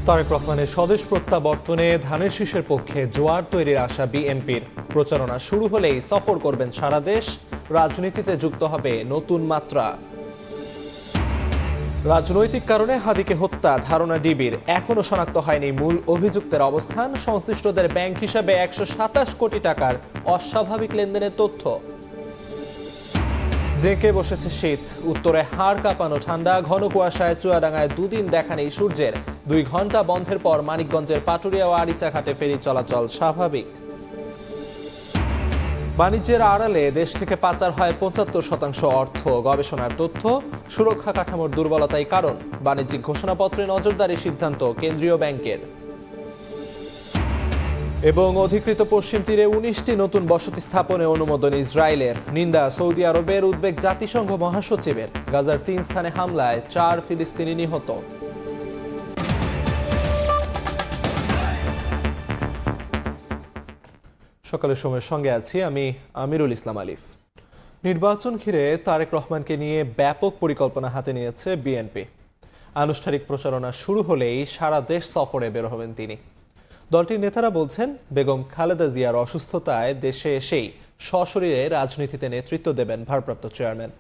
তারেক রহমানের স্বদেশ প্রত্যাবর্তনে ধানের শীষের পক্ষে জোয়ার তৈরির আশা বিএনপির। প্রচারণা শুরু হলেই সফর করবেন সারা দেশ, রাজনীতিতে যুক্ত হবে নতুন মাত্রা। রাজনৈতিক কারণে হাদিকে হত্যা ধারণা ডিবির, এখনো শনাক্ত হয়নি মূল অভিযুক্তের অবস্থান। সংশ্লিষ্টদের ব্যাংক হিসাবে 127 কোটি টাকার অস্বাভাবিক লেনদেনের তথ্য। জেঁকে বসেছে শীত, উত্তরে হাড় কাঁপানো ঠান্ডা, ঘন কুয়াশায় চুয়াডাঙ্গায় দুদিন দেখা নেই সূর্যের। 2 ঘন্টা বন্ধের পর মানিকগঞ্জের পাটুরিয়া ও আরিচাঘাটে ফেরি চলাচল স্বাভাবিক। বাণিজ্যের আড়ালে দেশ থেকে পাচার হয় 75% অর্থ, গবেষণার তথ্য। সুরক্ষা কাঠামোর দুর্বলতাই কারণ, বাণিজ্যিক ঘোষণাপত্রে নজরদারি সিদ্ধান্ত কেন্দ্রীয় ব্যাংকের। এবং অধিকৃত পশ্চিম তীরে 19টি নতুন বসতি স্থাপনে অনুমোদন ইসরায়েলের। নিন্দা সৌদি আরবের, উদ্বেগ জাতিসংঘ মহাসচিবের। গাজার 3 স্থানে হামলায় 4 ফিলিস্তিনি নিহত। সকালের সময়ের সঙ্গে আছি আমি আমিরুল ইসলাম আলিফ। নির্বাচন ঘিরে তারেক রহমানকে নিয়ে ব্যাপক পরিকল্পনা হাতে নিয়েছে বিএনপি। আনুষ্ঠানিক প্রচারণা শুরু হলেই সারা দেশ সফরে বের হবেন তিনি। দলটির নেতারা বলছেন, বেগম খালেদা জিয়ার অসুস্থতায় দেশে এসেই সশরীরে রাজনীতিতে নেতৃত্ব দেবেন ভারপ্রাপ্ত চেয়ারম্যান।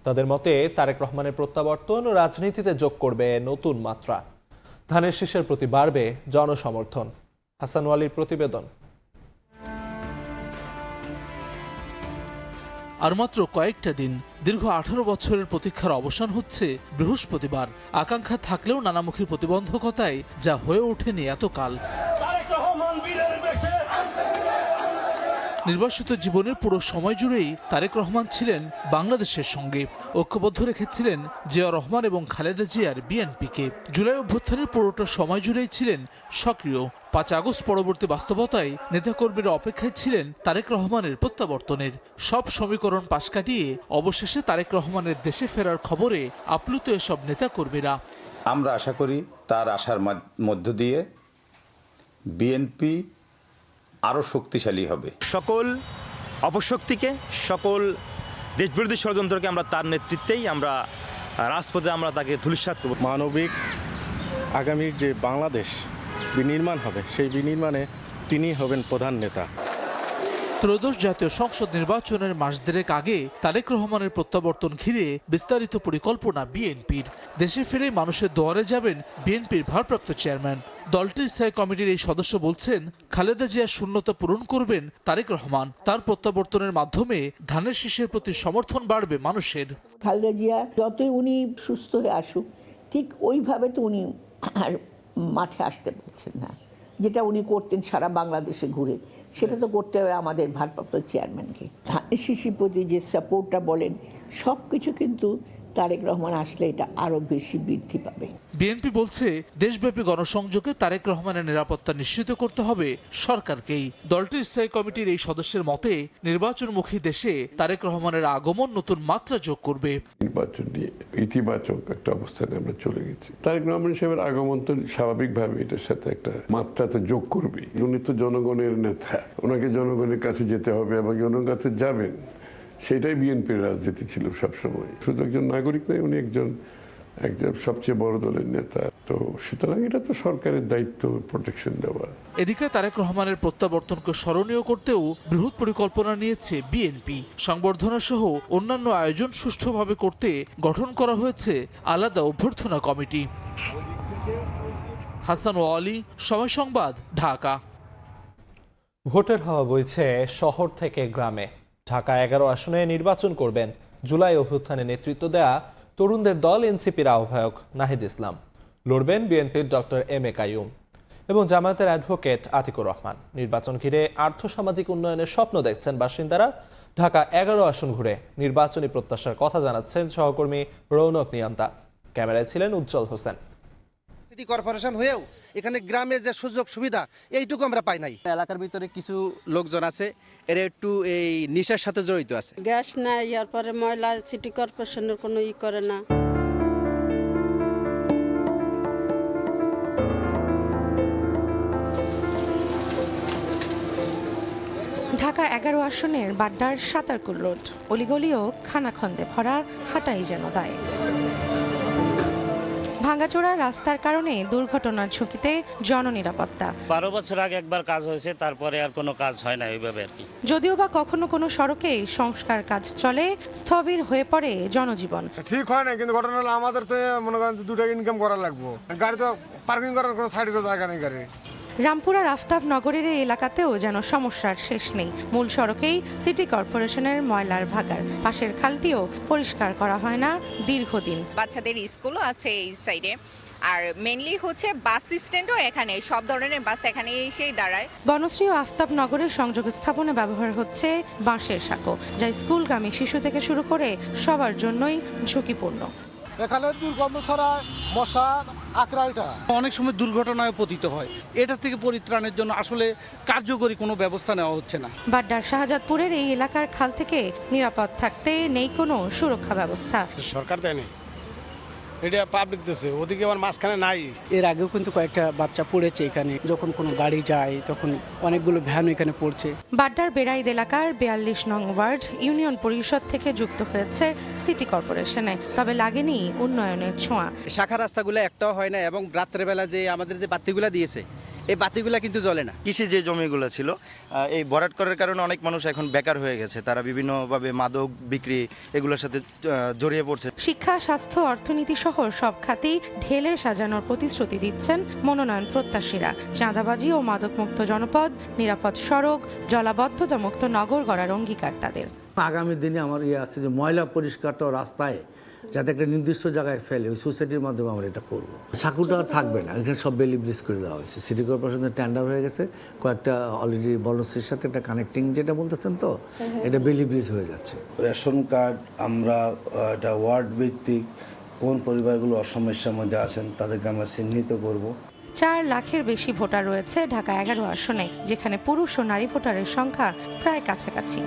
তাদের মতে তারেক রহমানের প্রত্যাবর্তন রাজনীতিতে যোগ করবে নতুন মাত্রা। ধানের শীষের প্রতি বাড়বে জনসমর্থন। হাসান ওয়ালির প্রতিবেদন। আর মাত্র কয়েকটা দিন, দীর্ঘ 18 বছরের প্রতীক্ষার অবসান হচ্ছে বৃহস্পতিবার। আকাঙ্ক্ষা থাকলেও নানামুখী প্রতিবন্ধকতায় যা হয়ে ওঠেনি এতকাল। নির্বাসিত জীবনের পুরো সময় জুড়েই তারেক রহমান ছিলেন বাংলাদেশের সঙ্গে, ঐক্যবদ্ধ রেখেছিলেন জিয়া রহমান এবং খালেদা জিয়ার বিএনপিকে। জুলাই অভ্যুত্থানের পুরোটা সময় জুড়েই ছিলেন সক্রিয়। 5 আগস্ট পরবর্তী বাস্তবতায় নেতাকর্মীরা অপেক্ষায় ছিলেন তারেক রহমানের প্রত্যাবর্তনের। সব সমীকরণ পাশ কাটিয়ে অবশেষে তারেক রহমানের দেশে ফেরার খবরে আপ্লুত এসব নেতাকর্মীরা। আমরা আশা করি তার আশার মধ্য দিয়ে বিএনপি আরও শক্তিশালী হবে। সকল অপশক্তিকে, সকল দেশবিরোধী ষড়যন্ত্রকে আমরা তার নেতৃত্বেই আমরা রাজপথে আমরা তাকে ধূলিসাৎ করব। মানবিক আগামীর যে বাংলাদেশ বিনির্মাণ হবে, সেই বিনির্মাণে তিনি হবেন প্রধান নেতা। ত্রয়োদশ জাতীয় সংসদ নির্বাচনের মাস দেড়েক আগে তারেক রহমানের প্রত্যাবর্তন ঘিরে বিস্তারিত পরিকল্পনা বিএনপির। দেশে ফিরে মানুষের দুয়ারে যাবেন বিএনপির ভারপ্রাপ্ত চেয়ারম্যান। দলটির স্থায়ী কমিটির এই সদস্য বলছেন, খালেদা জিয়ার শূন্যতা পূরণ করবেন তারেক রহমান। তার প্রত্যাবর্তনের মাধ্যমে ধানের শীষের প্রতি সমর্থন বাড়বে মানুষের। খালেদা জিয়া যতই উনি সুস্থ হয়ে আসুক, ঠিক ওইভাবে তো উনি আর মাঠে আসতে পারছেন না। যেটা উনি করতেন সারা বাংলাদেশে ঘুরে, সেটা তো করতে হবে আমাদের ভারপ্রাপ্ত চেয়ারম্যানকে। ধানের শীষের প্রতি যে সাপোর্টটা বলেন, সব কিছু কিন্তু তারেক রহমান আসলে এটা আরো বেশি বৃদ্ধি পাবে। বিএনপি বলছে, দেশব্যাপী গণসংযোগে তারেক রহমানের নিরাপত্তা নিশ্চিত করতে হবে সরকারকেই। দলটির স্থায়ী কমিটির এই সদস্যের মতে, নির্বাচনমুখী দেশে তারেক রহমানের আগমন নতুন মাত্রা যোগ করবে। নির্বাচন নিয়ে ইতিবাচক একটা অবস্থানে আমরা চলে গেছি। তারেক রহমান সাহেবের আগমন তো স্বাভাবিকভাবে এটার সাথে একটা মাত্রাতে যোগ করবে। উনি তো জনগণের নেতা, ওনাকে জনগণের কাছে যেতে হবে এবং জনগণের কাছে যাবেন, সেটাই বিএনপির রাজনীতি ছিল সবসময়। শুধু একজন নাগরিক নয়, উনি একজন সবচেয়ে বড় দলের নেতা। তো সুতরাং এটা তো সরকারের দায়িত্ব প্রোটেকশন দেওয়া। এদিকে তারেক রহমানের প্রত্যাবর্তনকে স্মরণীয় করতেও বৃহৎ পরিকল্পনা নিয়েছে বিএনপি। সংবর্ধনা সহ অন্যান্য আয়োজন সুষ্ঠুভাবে করতে গঠন করা হয়েছে আলাদা অভ্যর্থনা কমিটি। হাসান ওয়ালি, সময় সংবাদ, ঢাকা। ভোটের হাওয়া বইছে শহর থেকে গ্রামে। ঢাকা 11 আসনে নির্বাচন করবেন জুলাই অভ্যুত্থানে নেতৃত্ব দেয়া তরুণদের দল এনসিপির আহ্বায়ক নাহিদ ইসলাম। লড়বেন বিএনপির ডক্টর এম এ কাইয়ুম এবং জামায়াতের অ্যাডভোকেট আতিকুর রহমান। নির্বাচন ঘিরে আর্থসামাজিক উন্নয়নের স্বপ্ন দেখছেন বাসিন্দারা। ঢাকা 11 আসন ঘুরে নির্বাচনী প্রত্যাশার কথা জানাচ্ছেন সহকর্মী রৌনক নিয়ন্তা। ক্যামেরায় ছিলেন উজ্জ্বল হোসেন। সিটি কর্পোরেশন হয়েও এখানে গ্রামে যে সুযোগ সুবিধা, এইটুকু আমরা পাই নাই। এলাকার ভিতরে কিছু লোকজন আছে, এরা একটু এই নেশার সাথে জড়িত আছে। গ্যাস নাই, এরপরে ময়লা সিটি কর্পোরেশনের কোনো করে না। ঢাকা 11 আসনের বাড্ডার সাতারকুল রোড, অলিগলি ও খানাখন্দে ভরা হাঁটাই যেন দায়। ভাঙাচোরা রাস্তার কারণে দুর্ঘটনার ঝুঁকিতে জননিরাপত্তা। 12 বছর আগে একবার কাজ হয়েছে, তারপরে আর কোনো কাজ হয় না এইভাবে আর কি। যদিও বা কখনো কোনো সড়কে সংস্কার কাজ চলে, স্থবির হয়ে পড়ে জনজীবন। ঠিক হয় না, কিন্তু ঘটনা হলো আমাদের তো মনে করেন 2 টাকা ইনকাম করা লাগবে। গাড়ি তো পার্কিং করার কোনো সাইডের জায়গা নেই গাড়ি। রামপুরার আফতাব নগরের এই এলাকাতেও যেন সমস্যার শেষ নেই। মূল সড়কেই সিটি কর্পোরেশনের ময়লার ভাগার, পাশের খালটিও পরিষ্কার করা হয় না দীর্ঘদিন। বাচ্চাদের স্কুলও আছে এই সাইডে, আর মেইনলি হচ্ছে বাস স্ট্যান্ডও এখানে, সব ধরনের বাস এখানে এসেই দাঁড়ায়। বনশ্রী ও আফতাব নগরের সংযোগ স্থাপনে ব্যবহার হচ্ছে বাঁশের সাঁকো, যা স্কুলগামী শিশু থেকে শুরু করে সবার জন্যই ঝুঁকিপূর্ণ। এখানে দুর্গন্ধ ছাড়া মশা আকড়াইটা অনেক সময় দুর্ঘটনায় পতিত হয়। এটা থেকে পরিত্রাণের জন্য আসলে কার্যকরী কোনো ব্যবস্থা নেওয়া হচ্ছে না। বাড্ডার শাহজাদপুরের এই এলাকার খাল থেকে নিরাপদ থাকতে নেই কোনো সুরক্ষা ব্যবস্থা। সরকার দেয়নি, এটা পাবলিক দিচ্ছে, ওদিকে আমার মাঝখানে নাই। এর আগেও কিন্তু কয়েকটা বাচ্চা পড়েছে এখানে, যখন কোনো গাড়ি যায় তখন অনেকগুলো ভ্যান এখানে পড়ছে। বাড্ডার বেড়াইদ এলাকার 42 নং ওয়ার্ড ইউনিয়ন পরিষদ থেকে যুক্ত হয়েছে সিটি কর্পোরেশনে, তবে লাগেনি উন্নয়নের ছোঁয়া। শাখা রাস্তাগুলো একটাও হয় না, এবং রাত্রেবেলা যে আমাদের যে বাতিগুলো দিয়েছে, এই বাতিগুলা কিন্তু জ্বলে না। কৃষি যে জমিগুলো ছিল, এই ভরাট করার কারণে অনেক মানুষ এখন বেকার হয়ে গেছে। তারা বিভিন্নভাবে মাদক বিক্রি এগুলোর সাথে জড়িয়ে পড়ছে। শিক্ষা, স্বাস্থ্য, অর্থনীতি সহ সব খাতেই ঢেলে সাজানোর প্রতিশ্রুতি দিচ্ছেন মনোনয়ন প্রত্যাশীরা। চাঁদাবাজি ও মাদকমুক্ত জনপদ, নিরাপদ সড়ক, জলাবদ্ধতা মুক্ত নগর গড়ার অঙ্গীকার তাদের। আগামী দিনে আমার আছে যে ময়লা পরিষ্কারটা রাস্তায় যাতে একটা নির্দিষ্ট জায়গায় ফেলে, ওই সোসাইটির মাধ্যমে আমরা এটা করব। সাঁকুটা আর থাকবে না, এখানে সব বেলি ব্রিজ করে দেওয়া হয়েছে। সিটি কর্পোরেশনের টেন্ডার হয়ে গেছে, কয়েকটা অলরেডি বনশ্রীর সাথে একটা কানেক্টিং যেটা বলতেছেন, তো এটা বেলি ব্রিজ হয়ে যাচ্ছে। রেশন কার্ড আমরা এটা ওয়ার্ড ভিত্তিক কোন পরিবারগুলো অসমস্যার মধ্যে আছেন তাদেরকে আমরা চিহ্নিত করব। 4 লাখের বেশি ভোটার রয়েছে ঢাকা 11 আসনে, যেখানে পুরুষ ও নারী ভোটারের সংখ্যা প্রায় কাছাকাছি।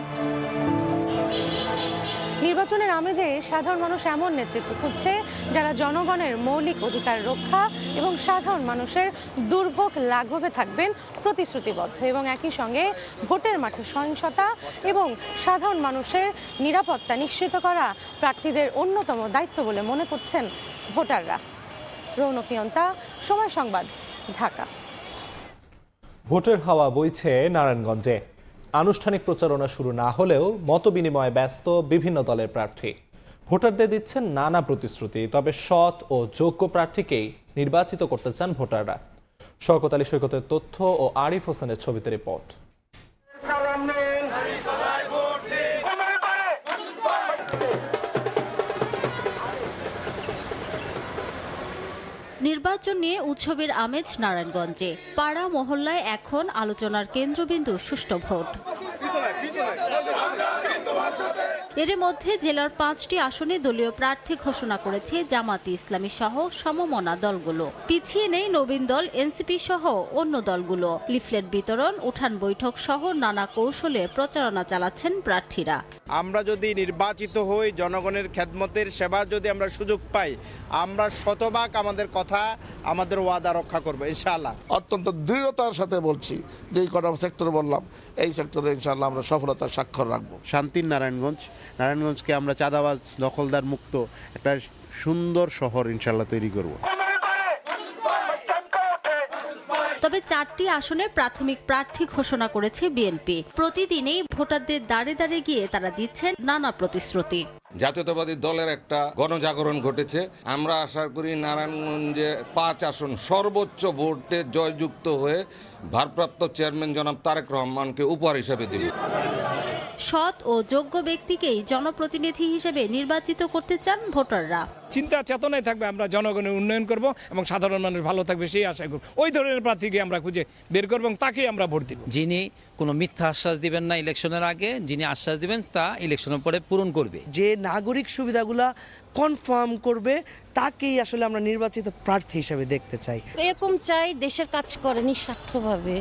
নির্বাচনের আমেজে সাধারণ মানুষ এমন নেতৃত্ব খুঁজছে যারা জনগণের মৌলিক অধিকার রক্ষা এবং সাধারণ মানুষের দুর্ভোগ লাঘবে থাকবেন প্রতিশ্রুতিবদ্ধ, এবং একই সঙ্গে ভোটের মাঠে সহিংসতা এবং সাধারণ মানুষের নিরাপত্তা নিশ্চিত করা প্রার্থীদের অন্যতম দায়িত্ব বলে মনে করছেন ভোটাররা। রৌনক নিয়ন্তা, সময় সংবাদ, ঢাকা। ভোটের হাওয়া বইছে নারায়ণগঞ্জে। আনুষ্ঠানিক প্রচারণা শুরু না হলেও মতবিনিময়ে ব্যস্ত বিভিন্ন দলের প্রার্থী। ভোটারদের দিচ্ছেন নানা প্রতিশ্রুতি, তবে সৎ ও যোগ্য প্রার্থীকেই নির্বাচিত করতে চান ভোটাররা। শওকত আলী সৈকতের তথ্য ও আরিফ হোসেনের ছবিতে রিপোর্ট। নির্বাচন নিয়ে উৎসবের আমেজ নারায়ণগঞ্জে। পাড়া মহল্লায় এখন আলোচনার কেন্দ্রবিন্দু সুষ্ঠু ভোট। এর মধ্যে জেলার 5টি আসনে দলীয় প্রার্থী ঘোষণা করেছে জামাতি ইসলামী সহ সমমনা দলগুলো। পিছিয়ে নেই নবীন দল, এনসিপি সহ অন্য দলগুলো। লিফলেট বিতরণ, উঠান বৈঠক সহ নানা কৌশলে প্রচারণা চালাচ্ছেন প্রার্থীরা। আমরা যদি নির্বাচিত হই, জনগণের খেদমতের সেবার যদি আমরা সুযোগ পাই, আমরা শতভাগ আমাদের কথা, আমাদের ওয়াদা রক্ষা করবো ইনশাআল্লাহ। অত্যন্ত দৃঢ়তার সাথে বলছি যে এই কটা সেক্টর বললাম, এই সেক্টরে ইনশাআল্লাহ আমরা সফলতার স্বাক্ষর রাখবো। শান্তির নারায়ণগঞ্জকে আমরা চাঁদাবাজ দখলদার মুক্ত একটা সুন্দর শহর ইনশাআল্লাহ তৈরি করব। তবে 4টি আসনে প্রাথমিক প্রার্থী ঘোষণা করেছে বিএনপি। প্রতিদিনই ভোটারদের দাঁড়ে দাঁড়ে গিয়ে তারা দিচ্ছেন নানা প্রতিশ্রুতি। জাতীয়তাবাদী দলের একটা গণজাগরণ ঘটেছে। আমরা আশা করি নারায়ণগঞ্জে 5 আসন সর্বোচ্চ ভোটে জয়যুক্ত হয়ে ভারপ্রাপ্ত চেয়ারম্যান জনাব তারেক রহমানকে উপহার হিসেবে দেব। সৎ ও যোগ্য ব্যক্তিকেই জনপ্রতিনিধি হিসেবে নির্বাচিত করতে চান ভোটাররা। চিন্তা চেতনায় থাকবে, আমরা জনগণের উন্নয়ন করব এবং সাধারণ মানুষ ভালো থাকবে সেই আশা করব। ওই ধরনের প্রার্থীকে আমরা খুঁজে বের করব এবং তাকেই আমরা ভোট দিব। যিনি কোনো মিথ্যা আশ্বাস দিবেন না ইলেকশনের আগে, যিনি আশ্বাস দিবেন তা ইলেকশনের পরে পূরণ করবে। যে নাগরিক সুবিধাগুলা কনফার্ম করবে তাকেই আসলে আমরা নির্বাচিত প্রার্থী হিসেবে দেখতে চাই। এরকম চাই দেশের কাজ করে নিঃস্বার্থভাবে।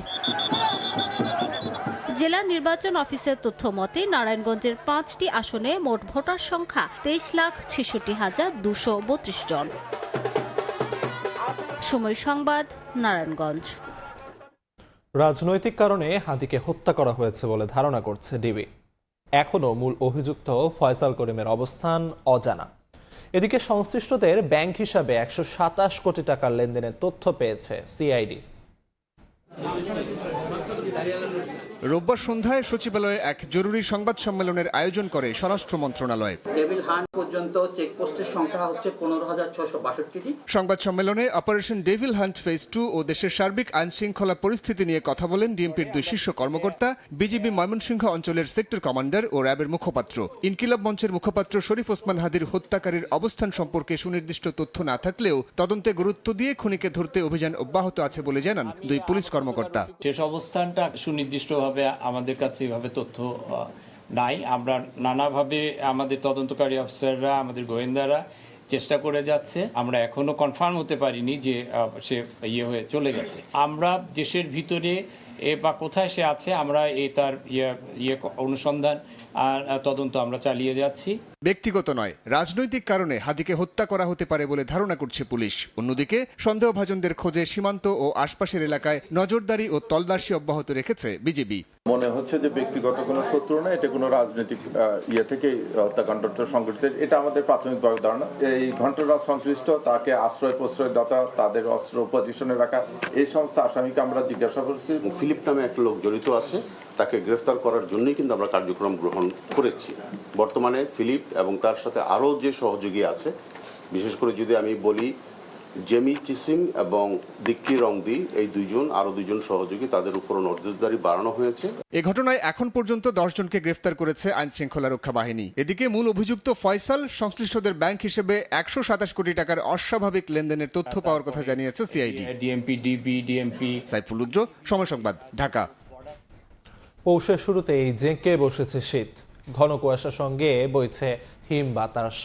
জেলা নির্বাচন অফিসের তথ্য মতে নারায়ণগঞ্জের 5টি আসনে মোট ভোটার সংখ্যা 23,66,232 জন। সময় সংবাদ, নারায়ণগঞ্জ। রাজনৈতিক কারণে হাদিকে হত্যা করা হয়েছে বলে ধারণা করছে ডিবি। এখনও মূল অভিযুক্ত ফয়সাল করিমের অবস্থান অজানা। এদিকে সংশ্লিষ্টদের ব্যাংক হিসাবে 127 কোটি টাকার লেনদেনের তথ্য পেয়েছে সিআইডি। রোববার সন্ধ্যায় সচিবালয়ে এক জরুরি সংবাদ সম্মেলনের আয়োজন করে স্বরাষ্ট্র মন্ত্রণালয়। ডেভিল হান্ট পর্যন্ত চেকপোস্টের সংখ্যা হচ্ছে 15,662টি। সংবাদ সম্মেলনে অপারেশন ডেভিল হান্ট ফেজ 2 ও দেশের সার্বিক আইন শৃঙ্খলা পরিস্থিতি নিয়ে কথা বলেন ডিএমপির 2 শীর্ষ কর্মকর্তা, বিজিবি ময়মনসিংহ অঞ্চলের সেক্টর কমান্ডার ও র্যাবের মুখপাত্র। ইনকিলাব মঞ্চের মুখপাত্র শরীফ ওসমান হাদির হত্যাকারীর অবস্থান সম্পর্কে সুনির্দিষ্ট তথ্য না থাকলেও তদন্তে গুরুত্ব দিয়ে খুনিকে ধরতে অভিযান অব্যাহত আছে বলে জানান 2 পুলিশ কর্মকর্তা। শেষ অবস্থানটা সুনির্দিষ্টভাবে আমাদের কাছে এভাবে তথ্য নাই। আমরা নানাভাবে আমাদের তদন্তকারী অফিসাররা, আমাদের গোয়েন্দারা চেষ্টা করে যাচ্ছে। আমরা এখনো কনফার্ম হতে পারিনি যে সে হয়ে চলে গেছে। আমরা দেশের ভিতরে বা কোথায় সে আছে আমরা তার অনুসন্ধান আর তদন্ত আমরা চালিয়ে যাচ্ছি। ব্যক্তিগত নয়, রাজনৈতিক কারণে হাদিকে হত্যা করা হতে পারে বলে ধারণা করছে পুলিশ। অন্যদিকে সন্দেহভাজনদের খোঁজে সীমান্ত ও আশপাশের এলাকায় নজরদারি ও তল্লাশি অব্যাহত রেখেছে বিজিবি। মনে হচ্ছে যে ব্যক্তিগত কোনো শত্রু না, এটা কোনো রাজনৈতিক থেকে হত্যাকাণ্ডটা সংঘটিত, এটা আমাদের প্রাথমিকভাবে ধারণা। এই ঘটনা সংশ্লিষ্ট তাকে আশ্রয় প্রশ্রয়দাতা, তাদের অস্ত্র পজিশনে রাখা, এই সমস্ত আসামিকে আমরা জিজ্ঞাসা করছি। ফিলিপ নামে একটা লোক জড়িত আছে, তাকে গ্রেফতার করার জন্যই কিন্তু আমরা কার্যক্রম গ্রহণ করেছি। বর্তমানে ফিলিপ এবং তার সাথে আরও যে সহযোগী আছে, বিশেষ করে যদি আমি বলি জেমি চিসিং এবং দিক্কি রংদি, এই আরো দুইজন সহযোগী, তাদের উপর নজরদারি বাড়ানো হয়েছে। এ ঘটনায় এখন পর্যন্ত 10 জনকে গ্রেফতার করেছে আইন শৃঙ্খলা রক্ষা বাহিনী। এদিকে মূল অভিযুক্ত ফয়সাল সংশ্লিষ্টদের ব্যাংক হিসেবে 127 কোটি টাকার অস্বাভাবিক লেনদেনের তথ্য পাওয়ার কথা জানিয়েছে সিআইডি। সাইফুল উজ্জ্ব, সময় সংবাদ, ঢাকা। পৌষের শুরুতেই জেঁকে বসেছে শীত, ঘন কুয়াশার সঙ্গে বইছে হিম বাতাস।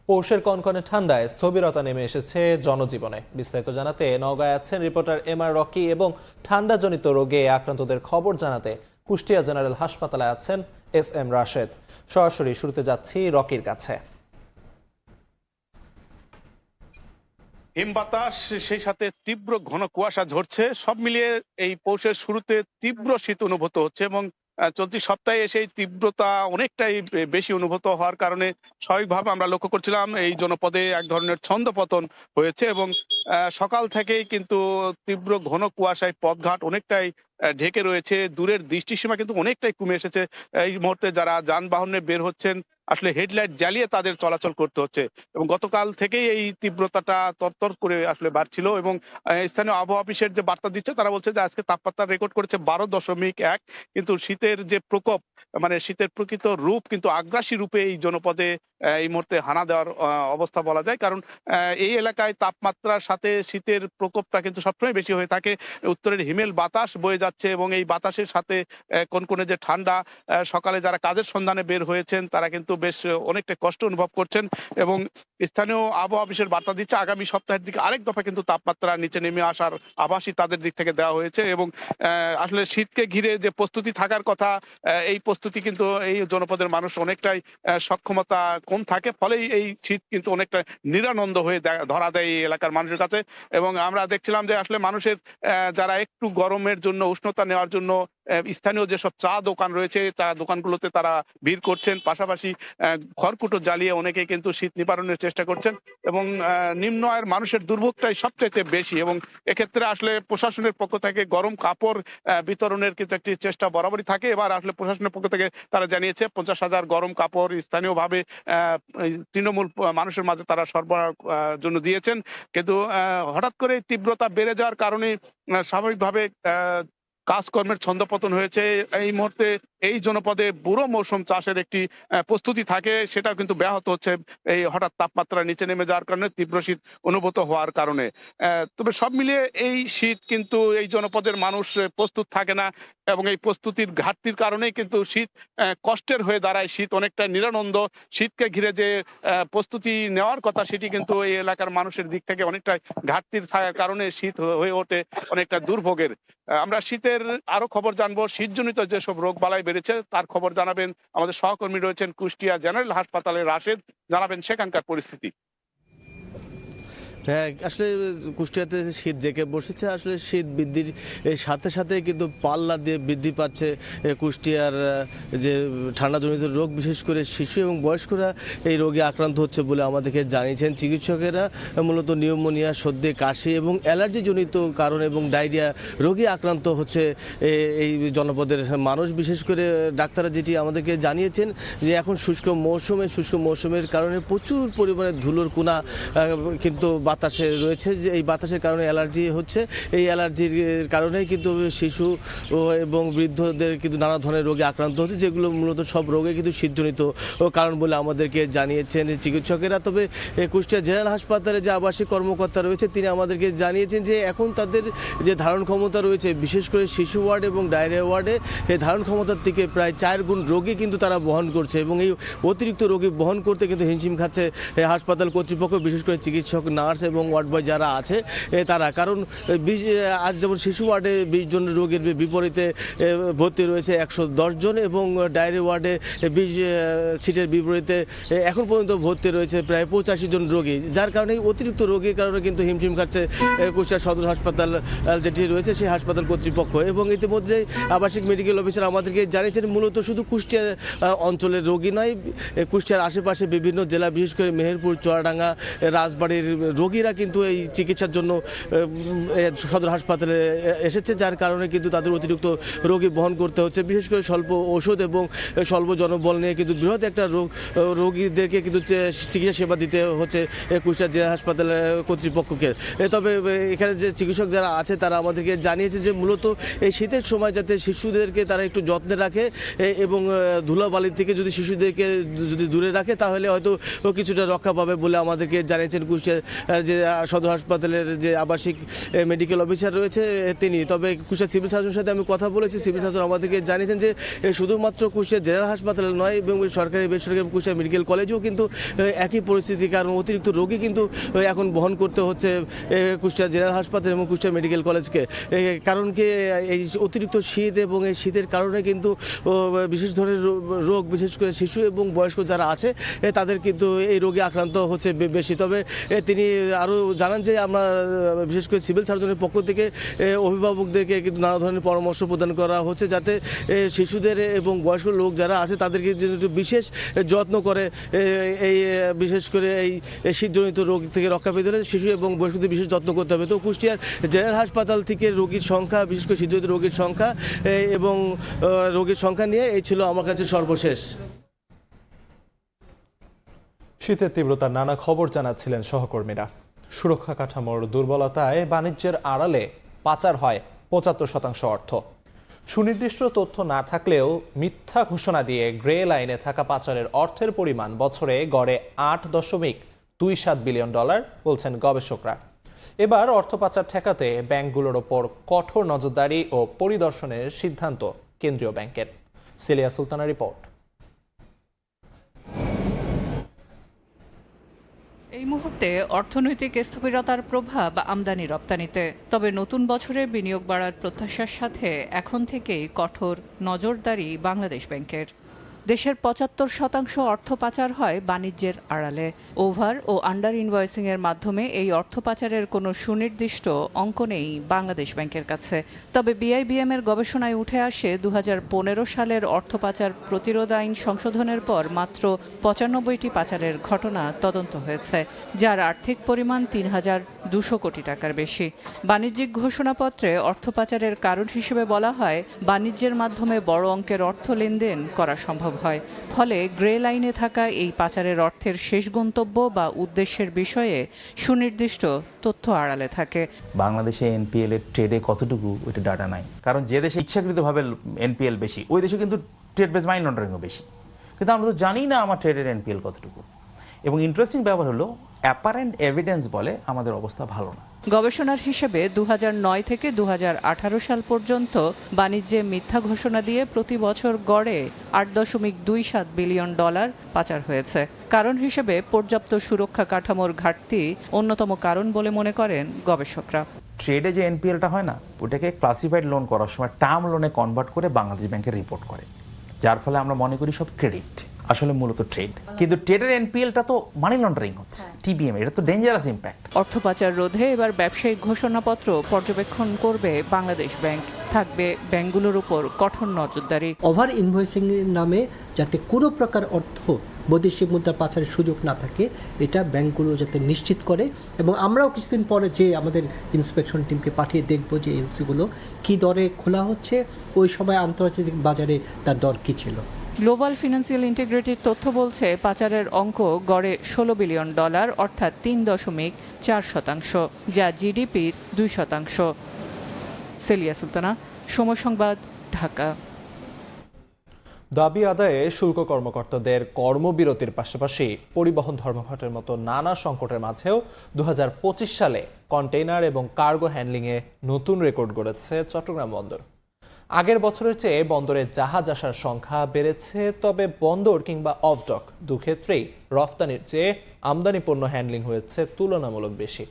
পৌষের কনকনে ঠান্ডায় স্থবিরতা নেমে এসেছে জনজীবনে। বিস্তারিত জানাতে নওগাঁয় আছেন রিপোর্টার এমআর রকি এবং ঠান্ডাজনিত রোগে আক্রান্তদের খবর জানাতে কুষ্টিয়া জেনারেল হাসপাতালে আছেন এসএম রাশেদ। সরাসরি শুরুতে যাচ্ছি রকির কাছে। হিম বাতাস, সেই সাথে তীব্র ঘন কুয়াশা ঝরছে, সব মিলিয়ে এই পৌষের শুরুতে তীব্র শীত অনুভূত হচ্ছে এবং চলতি সপ্তাহে সেই তীব্রতা অনেকটাই বেশি অনুভূত হওয়ার কারণে স্বাভাবিকভাবে আমরা লক্ষ্য করছিলাম এই জনপদে এক ধরনের ছন্দপতন হয়েছে এবং সকাল থেকেই কিন্তু তীব্র ঘন কুয়াশায় পথঘাট অনেকটাই ঢেকে রয়েছে। দূরের দৃষ্টিসীমা কিন্তু অনেকটাই কমে এসেছে। এই মুহূর্তে যারা যানবাহনে বের হচ্ছেন আসলে হেডলাইট জ্বালিয়ে তাদের চলাচল করতে হচ্ছে এবং গতকাল থেকেই এই তীব্রতাটা তরতর করে আসলে বাড়ছিল এবং স্থানীয় আবহাওয়া অফিসের যে বার্তা দিচ্ছে তারা বলছে যে আজকে তাপমাত্রা রেকর্ড করেছে 12.1, কিন্তু শীতের যে প্রকোপ, মানে শীতের প্রকৃত রূপ কিন্তু আগ্রাসী রূপে এই জনপদে এই মুহূর্তে হানা দেওয়ার অবস্থা বলা যায়। কারণ এই এলাকায় তাপমাত্রার সাথে শীতের প্রকোপটা কিন্তু সবসময় বেশি হয়ে থাকে। উত্তরের হিমেল বাতাস বয়ে যাচ্ছে এবং এই বাতাসের সাথে কনকনে যে ঠান্ডা, সকালে যারা কাজের সন্ধানে বের হয়েছেন তারা কিন্তু বেশ অনেকটা কষ্ট অনুভব করছেন এবং স্থানীয় আবহাওয়া অফিসের বার্তা দিচ্ছে আগামী সপ্তাহের দিকে আরেক দফা কিন্তু তাপমাত্রা নিচে নেমে আসার আভাসই তাদের দিক থেকে দেওয়া হয়েছে এবং আসলে শীতকে ঘিরে যে প্রস্তুতি থাকার কথা, এই প্রস্তুতি কিন্তু এই জনপদের মানুষ অনেকটাই সক্ষমতা কম থাকে, ফলেই এই শীত কিন্তু অনেকটা নিরানন্দ হয়ে ধরা দেয় এই এলাকার মানুষের কাছে। এবং আমরা দেখছিলাম যে আসলে মানুষের যারা একটু গরমের জন্য, উষ্ণতা নেওয়ার জন্য স্থানীয় যেসব চা দোকান রয়েছে চা দোকানগুলোতে তারা ভিড় করছেন, পাশাপাশি খড়কুটো জ্বালিয়ে অনেকে কিন্তু শীত নিবারণের চেষ্টা করছেন এবং নিম্ন আয়ের মানুষের দুর্ভোগটাই সবচেয়ে বেশি এবং এক্ষেত্রে আসলে প্রশাসনের পক্ষ থেকে গরম কাপড় বিতরণের কিন্তু একটি চেষ্টা বরাবরই থাকে। এবার আসলে প্রশাসনের পক্ষ থেকে তারা জানিয়েছে 50,000 গরম কাপড় স্থানীয়ভাবে তৃণমূল মানুষের মাঝে তারা সরবরাহ জন্য দিয়েছেন, কিন্তু হঠাৎ করে তীব্রতা বেড়ে যাওয়ার কারণে স্বাভাবিকভাবে কাজকর্মের ছন্দপতন হয়েছে। এই মুহূর্তে এই জনপদে বুড়ো মৌসুম চাষের একটি প্রস্তুতি থাকে, সেটাও কিন্তু ব্যাহত হচ্ছে এই হঠাৎ তাপমাত্রা নিচে নেমে যাওয়ার কারণে, তীব্র শীত অনুভূত হওয়ার কারণে। তবে সব মিলিয়ে এই শীত কিন্তু এই জনপদের মানুষ প্রস্তুত থাকে না এবং এই প্রস্তুতির ঘাটতির কারণেই কিন্তু শীত কষ্টের হয়ে দাঁড়ায়। শীত অনেকটা নিরানন্দ, শীতকে ঘিরে যে প্রস্তুতি নেওয়ার কথা সেটি কিন্তু এই এলাকার মানুষের দিক থেকে অনেকটা ঘাটতির থাকার কারণে শীত হয়ে ওঠে অনেকটা দুর্ভোগের। আমরা শীতের আরো খবর জানবো, শীতজনিত যেসব রোগ বালাই বেড়েছে তার খবর জানাবেন আমাদের সহকর্মী রয়েছেন কুষ্টিয়া জেনারেল হাসপাতালের রাশেদ, জানাবেন সেখানকার পরিস্থিতি। হ্যাঁ, আসলে কুষ্টিয়াতে শীত জেঁকে বসেছে। আসলে শীত বৃদ্ধির সাথে সাথে কিন্তু পাল্লা দিয়ে বৃদ্ধি পাচ্ছে কুষ্টিয়ার যে ঠান্ডাজনিত রোগ, বিশেষ করে শিশু এবং বয়স্করা এই রোগে আক্রান্ত হচ্ছে বলে আমাদেরকে জানিয়েছেন চিকিৎসকেরা। মূলত নিউমোনিয়া, সর্দি, কাশি এবং অ্যালার্জিজনিত কারণ এবং ডায়রিয়া রোগে আক্রান্ত হচ্ছে এই জনপদের মানুষ। বিশেষ করে ডাক্তাররা যেটি আমাদেরকে জানিয়েছেন যে এখন শুষ্ক মৌসুমের কারণে প্রচুর পরিমাণে ধুলোর কোনা কিন্তু বাতাসে রয়েছে, যে এই বাতাসের কারণে অ্যালার্জি হচ্ছে। এই অ্যালার্জির কারণেই কিন্তু শিশু এবং বৃদ্ধদের কিন্তু নানা ধরনের রোগে আক্রান্ত হচ্ছে, যেগুলো মূলত সব রোগে কিন্তু শীতজনিত কারণ বলে আমাদেরকে জানিয়েছেন চিকিৎসকেরা। তবে কুষ্টিয়া জেনারেল হাসপাতালে যে আবাসিক কর্মকর্তা রয়েছে তিনি আমাদেরকে জানিয়েছেন যে এখন তাদের যে ধারণ ক্ষমতা রয়েছে, বিশেষ করে শিশু ওয়ার্ড এবং ডায়রিয়া ওয়ার্ডে এই ধারণ ক্ষমতার থেকে প্রায় 4 গুণ রোগী কিন্তু তারা বহন করছে, এবং এই অতিরিক্ত রোগী বহন করতে কিন্তু হিমশিম খাচ্ছে হাসপাতাল কর্তৃপক্ষ, বিশেষ করে চিকিৎসক, নার্স এবং ওয়ার্ড বয় যারা আছে তারা। কারণ আজ যেমন শিশু ওয়ার্ডে 20 জন রোগীর বিপরীতে ভর্তি রয়েছে 110 জন, এবং ডায়রিয়া ওয়ার্ডে 20 সিটের বিপরীতে এখন পর্যন্ত ভর্তি রয়েছে প্রায় 85 জন রোগী, যার কারণে অতিরিক্ত রোগীর কারণে কিন্তু হিমশিম খাচ্ছে কুষ্টিয়া সদর হাসপাতাল যেটি রয়েছে সেই হাসপাতাল কর্তৃপক্ষ। এবং ইতিমধ্যে আবাসিক মেডিকেল অফিসার আমাদেরকে জানিয়েছেন মূলত শুধু কুষ্টিয়া অঞ্চলের রোগী নয়, কুষ্টিয়ার আশেপাশে বিভিন্ন জেলা, বিশেষ করে মেহেরপুর, চুয়াডাঙ্গা, রাজবাড়ির রোগীরা কিন্তু এই চিকিৎসার জন্য সদর হাসপাতালে এসেছে, যার কারণে কিন্তু তাদের অতিরিক্ত রোগী বহন করতে হচ্ছে। বিশেষ করে স্বল্প ওষুধ এবং স্বল্প জনবল নিয়ে কিন্তু বৃহৎ একটা রোগীদেরকে কিন্তু চিকিৎসা সেবা দিতে হচ্ছে কুষ্টিয়া জেলা হাসপাতাল কর্তৃপক্ষকে। তবে এখানে যে চিকিৎসক যারা আছে তারা আমাদেরকে জানিয়েছে যে মূলত এই শীতের সময় যাতে শিশুদেরকে তারা একটু যত্নে রাখে এবং ধুলাবালির থেকে যদি শিশুদেরকে যদি দূরে রাখে তাহলে হয়তো কিছুটা রক্ষা পাবে বলে আমাদেরকে জানিয়েছেন কুষ্টিয়া যে সদর হাসপাতালের যে আবাসিক মেডিকেল অফিসার রয়েছে তিনি। তবে কুষ্টিয়া সিভিল সার্জনের সাথে আমি কথা বলেছি, সিভিল সার্জন আমাদেরকে জানিয়েছেন যে শুধুমাত্র কুষ্টিয়া জেনারেল হাসপাতাল নয় এবং সরকারি বেসরকারি কুষ্টিয়া মেডিকেল কলেজেও কিন্তু একই পরিস্থিতি, কারণ অতিরিক্ত রোগী কিন্তু এখন বহন করতে হচ্ছে কুষ্টিয়া জেনারেল হাসপাতাল এবং কুষ্টিয়া মেডিকেল কলেজকে। কারণ কি এই অতিরিক্ত শীত এবং এই শীতের কারণে কিন্তু বিশেষ ধরনের রোগ, বিশেষ করে শিশু এবং বয়স্ক যারা আছে তাদের কিন্তু এই রোগে আক্রান্ত হচ্ছে বেশি। তবে তিনি আরও জানান যে আমরা বিশেষ করে সিভিল সার্জনের পক্ষ থেকে অভিভাবকদেরকে কিন্তু নানা ধরনের পরামর্শ প্রদান করা হচ্ছে, যাতে শিশুদের এবং বয়স্ক লোক যারা আছে তাদেরকে বিশেষ যত্ন করে এই বিশেষ করে এই শীতজনিত রোগ থেকে রক্ষা পেতে হলে শিশু এবং বয়স্কদের বিশেষ যত্ন করতে হবে। তো কুষ্টিয়ার জেনারেল হাসপাতাল থেকে রোগীর সংখ্যা, বিশেষ করে শীতজনিত রোগীর সংখ্যা এবং রোগীর সংখ্যা নিয়ে এই ছিল আমার কাছে সর্বশেষ। শীতের তীব্রতার নানা খবর জানাচ্ছিলেন সহকর্মীরা। সুরক্ষা কাঠামোর দুর্বলতায় বাণিজ্যের আড়ালে পাচার হয় 75% অর্থ। সুনির্দিষ্ট তথ্য না থাকলেও মিথ্যা ঘোষণা দিয়ে গ্রে লাইনে থাকা পাচারের অর্থের পরিমাণ বছরে গড়ে $8.27 বিলিয়ন বলছেন গবেষকরা। এবার অর্থ পাচার ঠেকাতে ব্যাংকগুলোর ওপর কঠোর নজরদারি ও পরিদর্শনের সিদ্ধান্ত কেন্দ্রীয় ব্যাংকের। সিলিয়া সুলতানা রিপোর্ট। এই মুহূর্তে অর্থনৈতিক স্থবিরতার প্রভাব আমদানি রপ্তানিতে। তবে নতুন বছরে বিনিয়োগ বাড়ার প্রত্যাশার সাথে এখন থেকেই কঠোর নজরদারি বাংলাদেশ ব্যাংকের। দেশের 75% অর্থ পাচার হয় বাণিজ্যের আড়ালে। ওভার ও আন্ডার ইনভয়েসিং এর মাধ্যমে এই অর্থ পাচারের কোনো সুনির্দিষ্ট অঙ্ক নেই বাংলাদেশ ব্যাংকের কাছে। তবে বিআইবিএম এর গবেষণায় উঠে আসে 2015 সালের অর্থ পাচার প্রতিরোধ আইন সংশোধনের পর মাত্র 95টি পাচারের ঘটনা তদন্ত হয়েছে, যার আর্থিক পরিমাণ 3,200 কোটি টাকার বেশি। বাণিজ্যিক ঘোষণাপত্রে অর্থ পাচারের কারণ হিসেবে বলা হয় বাণিজ্যের মাধ্যমে বড় অঙ্কের অর্থ লেনদেন করা সম্ভব হয়। ফলে গ্রে লাইনে থাকা এই পাচারের অর্থের শেষ গন্তব্য বা উদ্দেশ্যের বিষয়ে সুনির্দিষ্ট তথ্য আড়ালে থাকে। বাংলাদেশে এনপিএল এর ট্রেডে কতটুকু ওইটা ডাটা নাই, কারণ যে দেশে ইচ্ছাকৃতভাবে এনপিএল বেশি ওই দেশে কিন্তু ট্রেড বেস মানি লন্ডারিংও বেশি, কিন্তু আমরা তো জানি না আমার ট্রেডের এনপিএল কতটুকু। এবং ইন্টারেস্টিং ব্যাপার হলো অ্যাপারেন্ট এভিডেন্স বলে আমাদের অবস্থা ভালো না। গবেষণার হিসেবে 2009 থেকে 2018 সাল পর্যন্ত বাণিজ্যে মিথ্যা ঘোষণা দিয়ে প্রতি বছর গড়ে $8.27 বিলিয়ন পাচার হয়েছে। কারণ হিসেবে পর্যাপ্ত সুরক্ষা কাঠামোর ঘাটতি অন্যতম কারণ বলে মনে করেন গবেষকরা। ট্রেডে যে এনপিএলটা হয় না, ওটাকে ক্লাসিফাইড লোন করার সময় টার্ম লোনে কনভার্ট করে বাংলাদেশ ব্যাংকে রিপোর্ট করে, যার ফলে আমরা মনে করি সব ক্রেডিট। আসলে মূলত ট্রেড, কিন্তু ট্রেডের এনপিএলটা তো মানি লন্ডারিং হচ্ছে, টিবিএম, এটা তো ডেঞ্জারাস ইম্প্যাক্ট। অর্থ পাচার রোধে এবার ব্যবসায়িক ঘোষণাপত্র পর্যবেক্ষণ করবে বাংলাদেশ ব্যাংক। থাকবে ব্যাংকগুলোর উপর কঠোর নজরদারি। ওভার ইনভয়েসিং নামে যাতে কোনো প্রকার অর্থ বৈদেশিক মুদ্রা পাচারের সুযোগ না থাকে, এটা ব্যাংকগুলো যাতে নিশ্চিত করে। এবং আমরাও কিছুদিন পরে যে আমাদের ইন্সপেকশন টিমকে পাঠিয়ে দেখব যে এজেন্সিগুলো কী দরে খোলা হচ্ছে, ওই সময় আন্তর্জাতিক বাজারে তার দর কী ছিল। গ্লোবাল ফিনান্সিয়াল ইন্টিগ্রিটির তথ্য বলছে পাচারের অঙ্ক গড়ে $16 বিলিয়ন, অর্থাৎ 3.4%, যা জিডিপির 2%। সেলিয়া সুলতানা, সময় সংবাদ, ঢাকা। দাবি আদায়ে শুল্ক কর্মকর্তাদের কর্মবিরতির পাশাপাশি পরিবহন ধর্মঘটের মতো নানা সংকটের মাঝেও 2025 সালে কন্টেইনার এবং কার্গো হ্যান্ডলিংয়ে নতুন রেকর্ড গড়েছে চট্টগ্রাম বন্দর। আগের বছরের চেয়ে বন্দরে জাহাজ আসার সংখ্যা বেড়েছে, তবে বন্দর কিংবা অফডক দুক্ষেত্রেই রফতানির চেয়ে আমদানি পণ্য হ্যান্ডলিং হয়েছে তুলনামূলক বেশি।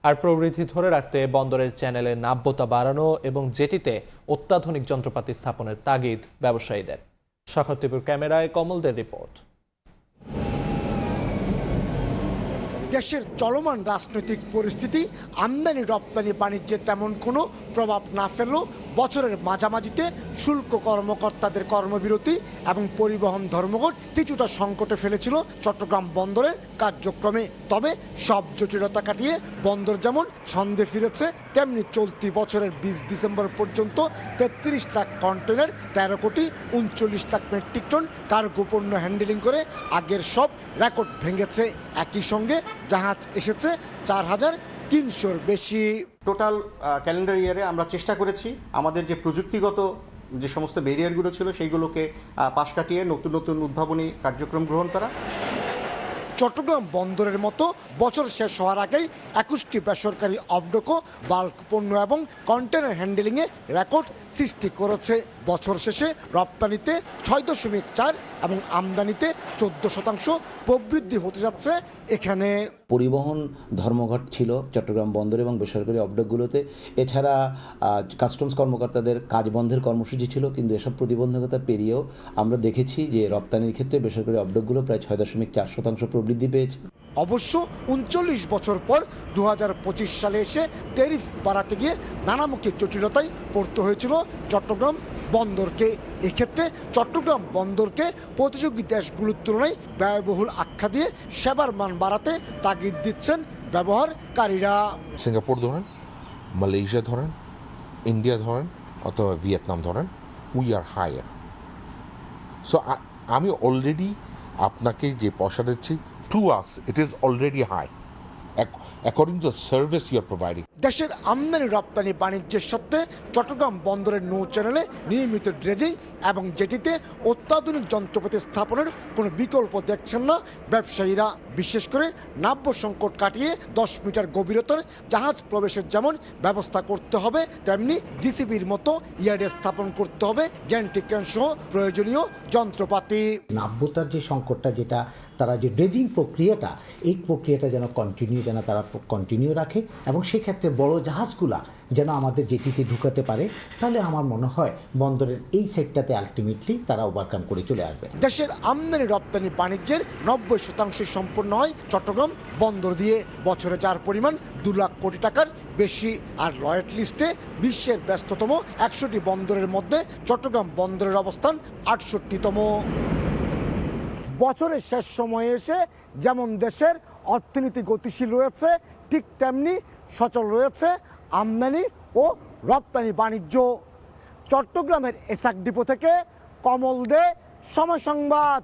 আর প্রবৃদ্ধি ধরে রাখতে বন্দরের চ্যানেলের নাব্যতা বাড়ানো এবং জেটিতে অত্যাধুনিক যন্ত্রপাতি স্থাপনের তাগিদ ব্যবসায়ীদের। শাখাতিপুর ক্যামেরায় কমলদের রিপোর্ট। দেশের চলমান রাজনৈতিক পরিস্থিতি আমদানি রপ্তানি বাণিজ্যে তেমন কোনো প্রভাব না ফেললেও বছরের মাঝামাঝিতে শুল্ক কর্মকর্তাদের কর্মবিরতি এবং পরিবহন ধর্মঘট কিছুটা সংকটে ফেলেছিল চট্টগ্রাম বন্দরের কার্যক্রমে। তবে সব জটিলতা কাটিয়ে বন্দর যেমন ছন্দে ফিরেছে, তেমনি চলতি বছরের 20 ডিসেম্বর পর্যন্ত 33 লাখ কন্টেনার, 13 কোটি 39 লাখ মেট্রিক টন কার্গো পণ্য হ্যান্ডেলিং করে আগের সব রেকর্ড ভেঙেছে। একই সঙ্গে জাহাজ এসেছে 4,300-র বেশি। টোটাল ক্যালেন্ডার ইয়ারে আমরা চেষ্টা করেছি আমাদের যে প্রযুক্তিগত যে সমস্ত ব্যারিয়ারগুলো ছিল সেইগুলোকে পাশ কাটিয়ে নতুন নতুন উদ্ভাবনী কার্যক্রম গ্রহণ করা। চট্টগ্রাম বন্দরের মতো বছর শেষ হওয়ার আগেই 21টি বেসরকারি অফডকো বাল্ক পণ্য এবং কন্টেনার হ্যান্ডেলিংয়ে রেকর্ড সৃষ্টি করেছে। বছর শেষে রপ্তানিতে 6.4 এবং আমদানিতে 14% প্রবৃদ্ধি হতে যাচ্ছে এখানে। পরিবহন ধর্মঘট ছিল চট্টগ্রাম বন্দর এবং বেসরকারি অফডকগুলোতে। এছাড়া কাস্টমস কর্মকর্তাদের কাজ বন্ধের কর্মসূচি ছিল, কিন্তু এসব প্রতিবন্ধকতা পেরিয়েও আমরা দেখেছি যে রপ্তানির ক্ষেত্রে বেসরকারি অফডকগুলো প্রায় 6.4% প্রবৃদ্ধি পেয়েছে। অবশ্য 39 বছর পর 2025 সালে এসে ট্যারিফ বাড়াতে গিয়ে নানামুখী জটিলতায় পড়তে হয়েছিল চট্টগ্রাম বন্দরকে। এক্ষেত্রে চট্টগ্রাম বন্দরকে প্রতিযোগী দেশগুলোর তুলনায় ব্যয়বহুল আখ্যা দিয়ে সেবার মান বাড়াতে তাগিদ দিচ্ছেন ব্যবহারকারীরা। সিঙ্গাপুর ধরেন, মালয়েশিয়া ধরেন, ইন্ডিয়া ধরেন অথবা ভিয়েতনাম ধরেন, উই আর হায়ার। সো আমি অলরেডি আপনাকে যে পয়সা দিচ্ছি, to us it is already high according to the service you are providing. দেশের আমদানি রপ্তানি বাণিজ্যের সত্ত্বে চট্টগ্রাম বন্দরের নৌ চ্যানেলে নিয়মিত ড্রেজিং এবং জেটিতে অত্যাধুনিক যন্ত্রপাতি স্থাপনের কোনো বিকল্প দেখছেন না ব্যবসায়ীরা। বিশেষ করে নাব্য সংকট কাটিয়ে 10 মিটার গভীরতার জাহাজ প্রবেশের যেমন ব্যবস্থা করতে হবে, তেমনি জিসিবির মতো ইয়ার্ডে স্থাপন করতে হবে গ্যান্টিক্যান সহ প্রয়োজনীয় যন্ত্রপাতি। নাব্যতার যে সংকটটা, যেটা তারা যে ড্রেজিং প্রক্রিয়াটা, এই প্রক্রিয়াটা যেন তারা কন্টিনিউ রাখে এবং সেক্ষেত্রে বড় জাহাজগুলা যেন আমাদের জেটিতে ঢুকাতে পারে, তাহলে আমার মনে হয় বন্দরের এই সেক্টরটাতে আলটিমেটলি তারা ওভারকাম করে চলে আসবে। দেশের আমদানি রপ্তানি বাণিজ্যের 90% সম্পন্ন হয় চট্টগ্রাম বন্দর দিয়ে। বছরে যার পরিমাণ 2 লাখ কোটি টাকার বেশি। আর লয়েড লিস্টে বিশ্বের ব্যস্ততম 100টি বন্দরের মধ্যে চট্টগ্রাম বন্দরের অবস্থান 68তম। বছরের শেষ সময়ে এসে যেমন দেশের অর্থনীতি গতিশীল রয়েছে, ঠিক তেমনি সচল রয়েছে আমদানি ও রপ্তানি বাণিজ্য। চট্টগ্রামের এসআক ডিপো থেকে কমল দে, সময় সংবাদ।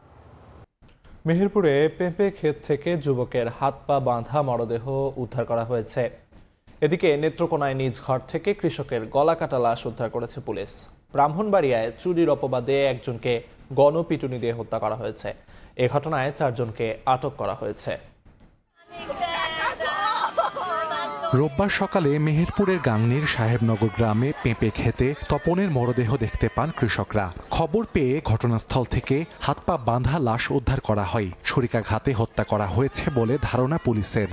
মেহেরপুরে পেঁপে ক্ষেত থেকে যুবকের হাত পা বাঁধা মরদেহ উদ্ধার করা হয়েছে। এদিকে নেত্রকোনায় নিজ ঘর থেকে কৃষকের গলা কাটা লাশ উদ্ধার করেছে পুলিশ। ব্রাহ্মণবাড়িয়ায় চুরির অপবাদে একজনকে গণপিটুনি দিয়ে হত্যা করা হয়েছে। এ ঘটনায় 4 জনকে আটক করা হয়েছে। রোববার সকালে মেহেরপুরের গাংনীর সাহেবনগর গ্রামে পেঁপে খেতে তপনের মরদেহ দেখতে পান কৃষকরা। খবর পেয়ে ঘটনাস্থল থেকে হাত পা বাঁধা লাশ উদ্ধার করা হয়। ছুরিকাঘাতে হত্যা করা হয়েছে বলে ধারণা পুলিশের।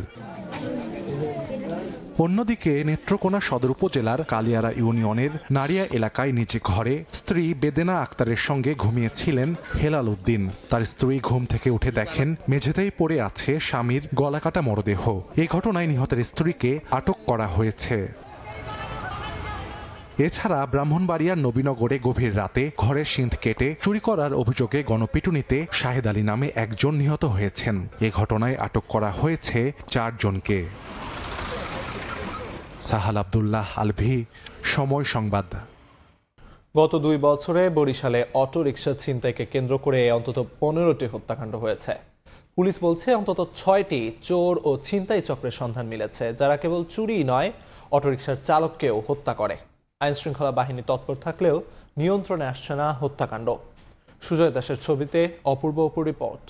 অন্যদিকে নেত্রকোনা সদর উপজেলার কালিয়ারা ইউনিয়নের নারিয়া এলাকায় নিজ ঘরে স্ত্রী বেদেনা আক্তারের সঙ্গে ঘুমিয়েছিলেন হেলাল উদ্দিন। তার স্ত্রী ঘুম থেকে উঠে দেখেন মেঝেতেই পড়ে আছে স্বামীর গলাকাটা মরদেহ। এই ঘটনায় নিহতের স্ত্রীকে আটক করা হয়েছে। এছাড়া ব্রাহ্মণবাড়িয়ার নবীনগরে গভীর রাতে ঘরের সিঁধ কেটে চুরি করার অভিযোগে গণপিটুনিতে শাহেদ আলী নামে একজন নিহত হয়েছেন। এ ঘটনায় আটক করা হয়েছে 4 জনকে। সাহাল আব্দুল্লাহ আলভি, সময় সংবাদ। গত 2 বছরে বরিশালে অটো রিকশা ছিনতাইকে কেন্দ্র করে অন্তত 15টি হত্যাকাণ্ড হয়েছে। পুলিশ বলছে অন্তত 6টি চোর ও ছিনতাই চক্রের সন্ধান মিলেছে, যারা কেবল চুরি নয় অটোরিকশার চালককেও হত্যা করে। আইনশৃঙ্খলা বাহিনী তৎপর থাকলেও নিয়ন্ত্রণে আসছে না হত্যাকাণ্ড। সুজয় দাসের ছবিতে অপূর্ব রিপোর্ট।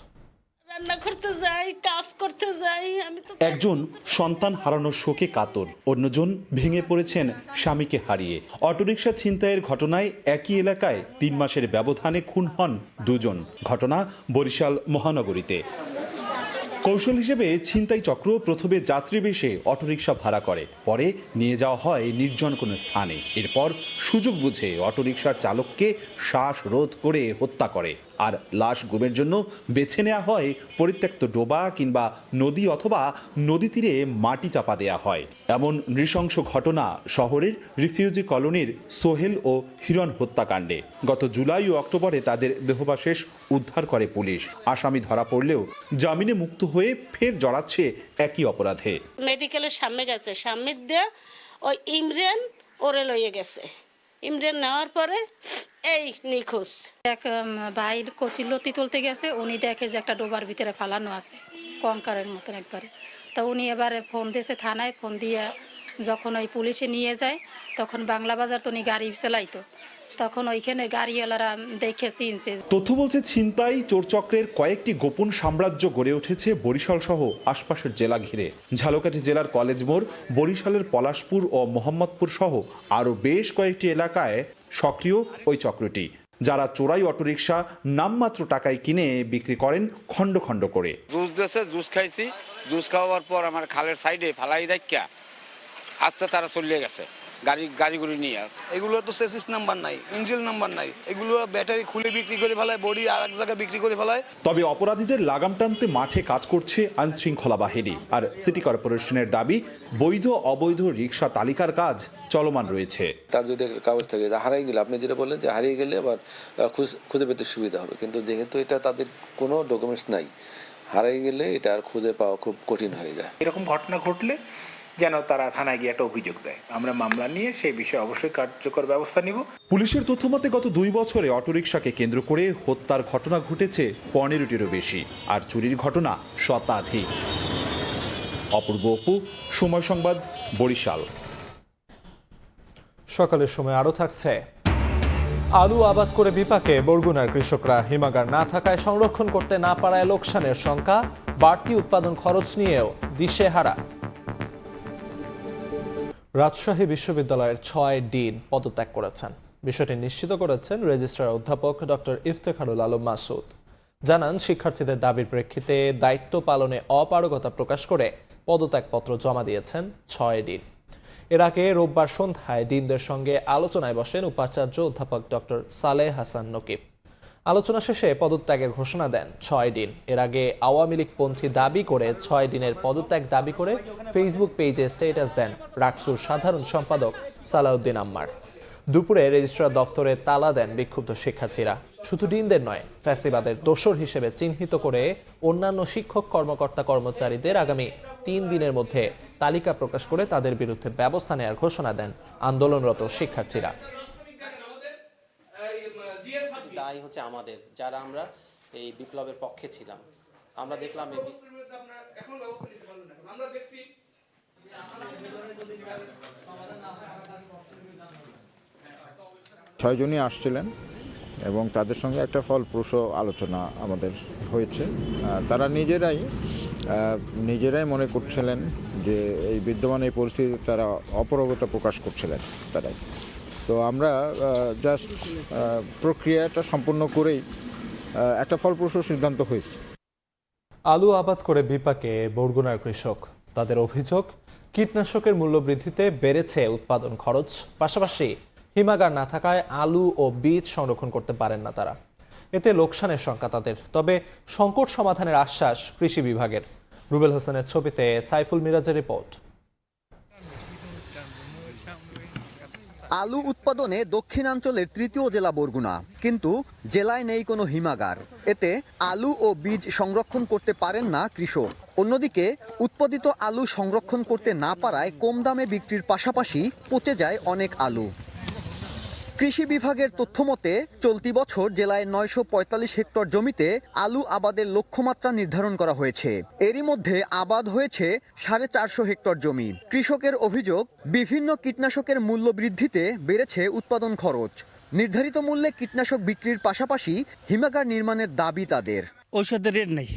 রান্না করতে যাই, কাজ করতে যাই, আমি তো একজন সন্তান হারানোর শোকে কাতর, অন্যজন ভেঙে পড়েছেন স্বামীকে হারিয়ে। অটোরিকশা ছিনতাইয়ের ঘটনায় একই এলাকায় 3 মাসের ব্যবধানে খুন হন 2 জন। ঘটনা বরিশাল মহানগরীতে। কৌশল হিসেবে ছিনতাই চক্র প্রথমে যাত্রী বেশে অটোরিকশা ভাড়া করে, পরে নিয়ে যাওয়া হয় নির্জন কোনো স্থানে। এরপর সুযোগ বুঝে অটোরিকশার চালককে শ্বাসরোধ করে হত্যা করে। আর লাশ গুমের জন্য বেছে নেওয়া হয় পরিত্যক্ত ডোবা কিংবা নদী অথবা নদী তীরে মাটি চাপা দেয়া হয়। এমন নৃশংস ঘটনা শহরের রিফিউজি কলোনির সোহেল ও হিরণ হত্যাকাণ্ডে। গত জুলাই ও অক্টোবরে তাদের দেহাবশেষ উদ্ধার করে পুলিশ। আসামি ধরা পড়লেও জামিনে মুক্ত হয়ে ফের জড়াচ্ছে একই অপরাধে। মেডিকেলের সামনে গেছে, সামনে দিয়ে ওই ইমরান ওরে লইয়ে গেছে। ইমরান নেওয়ার পরে এই নিখোঁজ। এক ভাই কচি লতি তুলতে গেছে, উনি দেখে যে একটা ডোবার ভিতরে ফালানো আছে কঙ্কারের মতন একবারে। তা উনি এবারে ফোন দিয়েছে থানায়, ফোন দিয়ে যখন ওই পুলিশে নিয়ে যায় তখন বাংলা বাজার তো উনি গাড়ি চালাইতো, তখন ওইখানে গাড়িওয়ালারা দেখে চিনছে। তথ্য বলছে ছিনতাই চোরচক্রের কয়েকটি গোপন সাম্রাজ্য গড়ে উঠেছে বরিশাল সহ আশপাশের জেলা ঘিরে। ঝালকাঠি জেলার কলেজ মোড়, বরিশালের পলাশপুর ও মোহাম্মদপুর সহ আরও বেশ কয়েকটি এলাকায় সক্রিয় ওই চক্রটি, যারা চোরাই অটোরিকশা নামমাত্র টাকায় কিনে বিক্রি করেন খণ্ড খণ্ড করে। জুস দিয়েছে, জুস খাইছি, জুস খাওয়ার পর আমার খালের সাইডে ফালাই রাখিয়া আস্তে তারা চলিয়ে গেছে গাড়িগুলি নিয়ে। এগুলো তো সেসিস নাম্বার নাই, ইঞ্জিন নাম্বার নাই, এগুলো ব্যাটারি খুলে বিক্রি করে ফেলায়, বডি আর এক জায়গায় বিক্রি করে ফেলায়। তবে অপরাধীদের লাগাম টানতে মাঠে কাজ করছে আইন শৃঙ্খলা বাহিনী। আর সিটি কর্পোরেশনের দাবি, বৈধ অবৈধ রিকশা তালিকার কাজ চলমান রয়েছে। তার যদি একটা কাগজ থাকে হারিয়ে গেলে, আপনি যেটা বললেন যে হারিয়ে গেলে আবার খুঁজে পেতে সুবিধা হবে, কিন্তু যেহেতু এটা তাদের কোনো ডকুমেন্টস নাই, হারিয়ে গেলে এটা আর খুঁজে পাওয়া খুব কঠিন হয়ে যায়। এরকম ঘটনা ঘটলে যেন তারা থানায় গিয়ে একটা অভিযোগ দেয়, আমরা মামলা নিয়ে সেই বিষয়ে অবশ্যই কার্যকর ব্যবস্থা নিব। পুলিশের তথ্য মতে গত 2 বছরে অটোরিকশাকে কেন্দ্র করে হত্যার ঘটনা ঘটেছে 15টিরও বেশি, আর চুরির ঘটনা শতাধিক। অপূর্ব অপু, সময় সংবাদ, বরিশাল। সকালের সময় আরও থাকছে, আলু আবাদ করে বিপাকে বরগুনার কৃষকরা। হিমাগার না থাকায় সংরক্ষণ করতে না পারায় লোকসানের শঙ্কা, বাড়তি উৎপাদন খরচ নিয়েও দিশেহারা। রাজশাহী বিশ্ববিদ্যালয়ের 6 ডিন পদত্যাগ করেছেন। বিষয়টি নিশ্চিত করেছেন রেজিস্ট্রার অধ্যাপক ডক্টর ইফতেখারুল আলম মাসুদ। জানান, শিক্ষার্থীদের দাবির প্রেক্ষিতে দায়িত্ব পালনে অপারগতা প্রকাশ করে পদত্যাগপত্র জমা দিয়েছেন 6 ডিন। এর আগে রোববার সন্ধ্যায় ডিনদের সঙ্গে আলোচনায় বসেন উপাচার্য অধ্যাপক ডক্টর সালেহ হাসান নকিব। আলোচনা শেষে পদত্যাগের ঘোষণা দেন 6 ডিন। এর আগে আওয়ামী লীগপন্থী দাবি করে 6 ডিনের পদত্যাগ দাবি করে ফেসবুক পেজে স্ট্যাটাস দেন রাকসুর সাধারণ সম্পাদক সালাউদ্দিন আম্মার। দুপুরে রেজিস্ট্রার দফতরে তালা দেন বিক্ষুব্ধ শিক্ষার্থীরা। শুধু ডিনদের নয়, ফ্যাসিবাদের দোসর হিসেবে চিহ্নিত করে অন্যান্য শিক্ষক কর্মকর্তা কর্মচারীদের আগামী 3 দিনের মধ্যে তালিকা প্রকাশ করে তাদের বিরুদ্ধে ব্যবস্থা নেওয়ার ঘোষণা দেন আন্দোলনরত শিক্ষার্থীরা। দায় হচ্ছে আমাদের, যারা আমরা এই বিপ্লবের পক্ষে ছিলাম। আমরা দেখলাম 6 জনই আসছিলেন এবং তাদের সঙ্গে একটা ফলপ্রসূ আলোচনা আমাদের হয়েছে। তারা নিজেরাই মনে করছিলেন যে এই বিদ্যমান এই পরিস্থিতি তারা অপারগতা প্রকাশ করছিলেন তারাই। তো আমরা জাস্ট প্রক্রিয়াটা সম্পূর্ণ করেই একটা ফলপ্রসূ সিদ্ধান্ত হয়েছে। আলু আবাদ করে বিপাকে বরগুনার কৃষক। তাদের অভিযোগ, কীটনাশকের মূল্য বৃদ্ধিতে বেড়েছে উৎপাদন খরচ, পাশাপাশি হিমাগার না থাকায় আলু ও বীজ সংরক্ষণ করতে পারেন না তারা। এতে লোকসানের শঙ্কা তাদের। তবে সংকট সমাধানের আশ্বাস কৃষি বিভাগের। রুবেল হোসেনের ছবিতে সাইফুল মিরাজের রিপোর্ট। আলু উৎপাদনে দক্ষিণাঞ্চলের তৃতীয় জেলা বরগুনা, কিন্তু জেলায় নেই কোনো হিমাগার। এতে আলু ও বীজ সংরক্ষণ করতে পারেন না কৃষক। অন্যদিকে উৎপাদিত আলু সংরক্ষণ করতে না পারায় কম দামে বিক্রির পাশাপাশি পচে যায় অনেক আলু। কৃষি বিভাগের তথ্যমতে চলতি বছর জেলায় 945 হেক্টর জমিতে আলু আবাদের লক্ষ্যমাত্রা নির্ধারণ করা হয়েছে। এরই মধ্যে আবাদ হয়েছে 450 হেক্টর জমি। কৃষকের অভিযোগ, বিভিন্ন কীটনাশকের মূল্য বৃদ্ধিতে বেড়েছে উৎপাদন খরচ। নির্ধারিত মূল্যে কীটনাশক বিক্রির পাশাপাশি হিমাগার নির্মাণের দাবি তাদের। ঔষধের রেট নেই,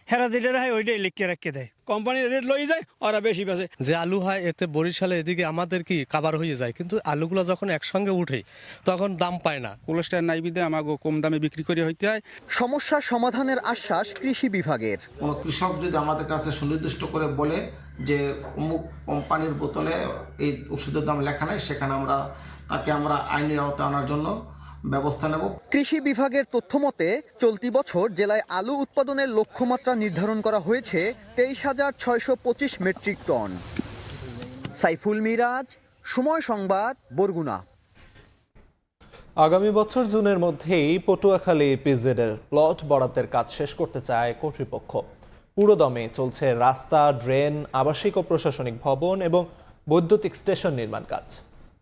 হেরা যেটা হয় ওইটাই লিখে রাখতে দেয়, কোম্পানির রেট লই যায়, ওরা বেশি বেচে। যে আলু হয় এতে বরিশালে এদিকে আমাদের কি কাবার হয়ে যায়, কিন্তু আলুগুলো যখন একসঙ্গে উঠে তখন দাম পায় না। কোলেস্টার নাই বিদে আমাকে কম দামে বিক্রি করে হইতে হয়। সমস্যা সমাধানের আশ্বাস কৃষি বিভাগের। কোনো কৃষক যদি আমাদের কাছে সুনির্দিষ্ট করে বলে যে অমুক কোম্পানির বোতলে এই ওষুধের দাম লেখা নাই, সেখানে তাকে আইনের আওতায় আনার জন্য ব্যবস্থা নেব। কৃষি বিভাগের তথ্যমতে চলতি বছর জেলায় আলু উৎপাদনের লক্ষ্যমাত্রা নির্ধারণ করা হয়েছে 23,625 মেট্রিক টন। সাইফুল মিরাজ, সময় সংবাদ, বরগুনা। আগামী বছর জুনের মধ্যেই পটুয়াখালী ইপিজেডের প্লট বরাদ্দের কাজ শেষ করতে চায় কর্তৃপক্ষ। পুরোদমে চলছে রাস্তা, ড্রেন, আবাসিক ও প্রশাসনিক ভবন এবং বৈদ্যুতিক স্টেশন নির্মাণ কাজ।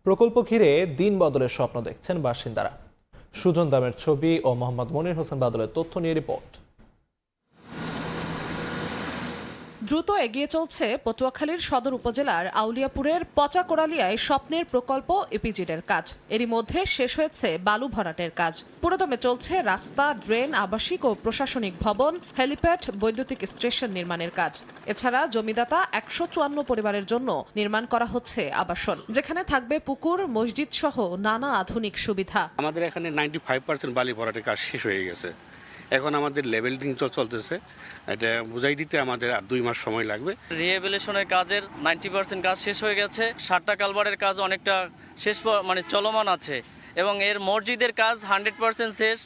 প্রকল্প ঘিরে দিন বদলের স্বপ্ন দেখছেন বাসিন্দারা। সুজন দামের ছবি ও মোহাম্মদ মনির হোসেন বাদলের তথ্য নিয়ে রিপোর্ট। দ্রুত এগিয়ে চলছে পটুয়াখালীর সদর উপজেলার আউলিয়াপুরের পচাকোড়ালিয়ায় স্বপ্নের প্রকল্প ইপিজেডের কাজ। এরই মধ্যে শেষ হয়েছে বালু ভরাটের কাজ। পুরোদমে চলছে রাস্তা, ড্রেন, আবাসিক ও প্রশাসনিক ভবন, হেলিপ্যাড, বৈদ্যুতিক স্টেশন নির্মাণের কাজ। এছাড়া জমিদাতা 154 পরিবারের জন্য নির্মাণ করা হচ্ছে আবাসন, যেখানে থাকবে পুকুর, মসজিদ সহ নানা আধুনিক সুবিধা। আমাদের এখানে 95% বালি ভরাটের কাজ শেষ হয়ে গেছে। এখন আমাদের লেভেলিং চলতেছে, এটা বুঝাই দিতে আমাদের আর 2 মাস সময় লাগবে। রিহেবিলিটেশনের কাজের 90% কাজ শেষ হয়ে গেছে। 7টা কালভারের কাজ অনেকটা শেষ, চলমান আছে, এবং এর মসজিদের কাজ 100% শেষ।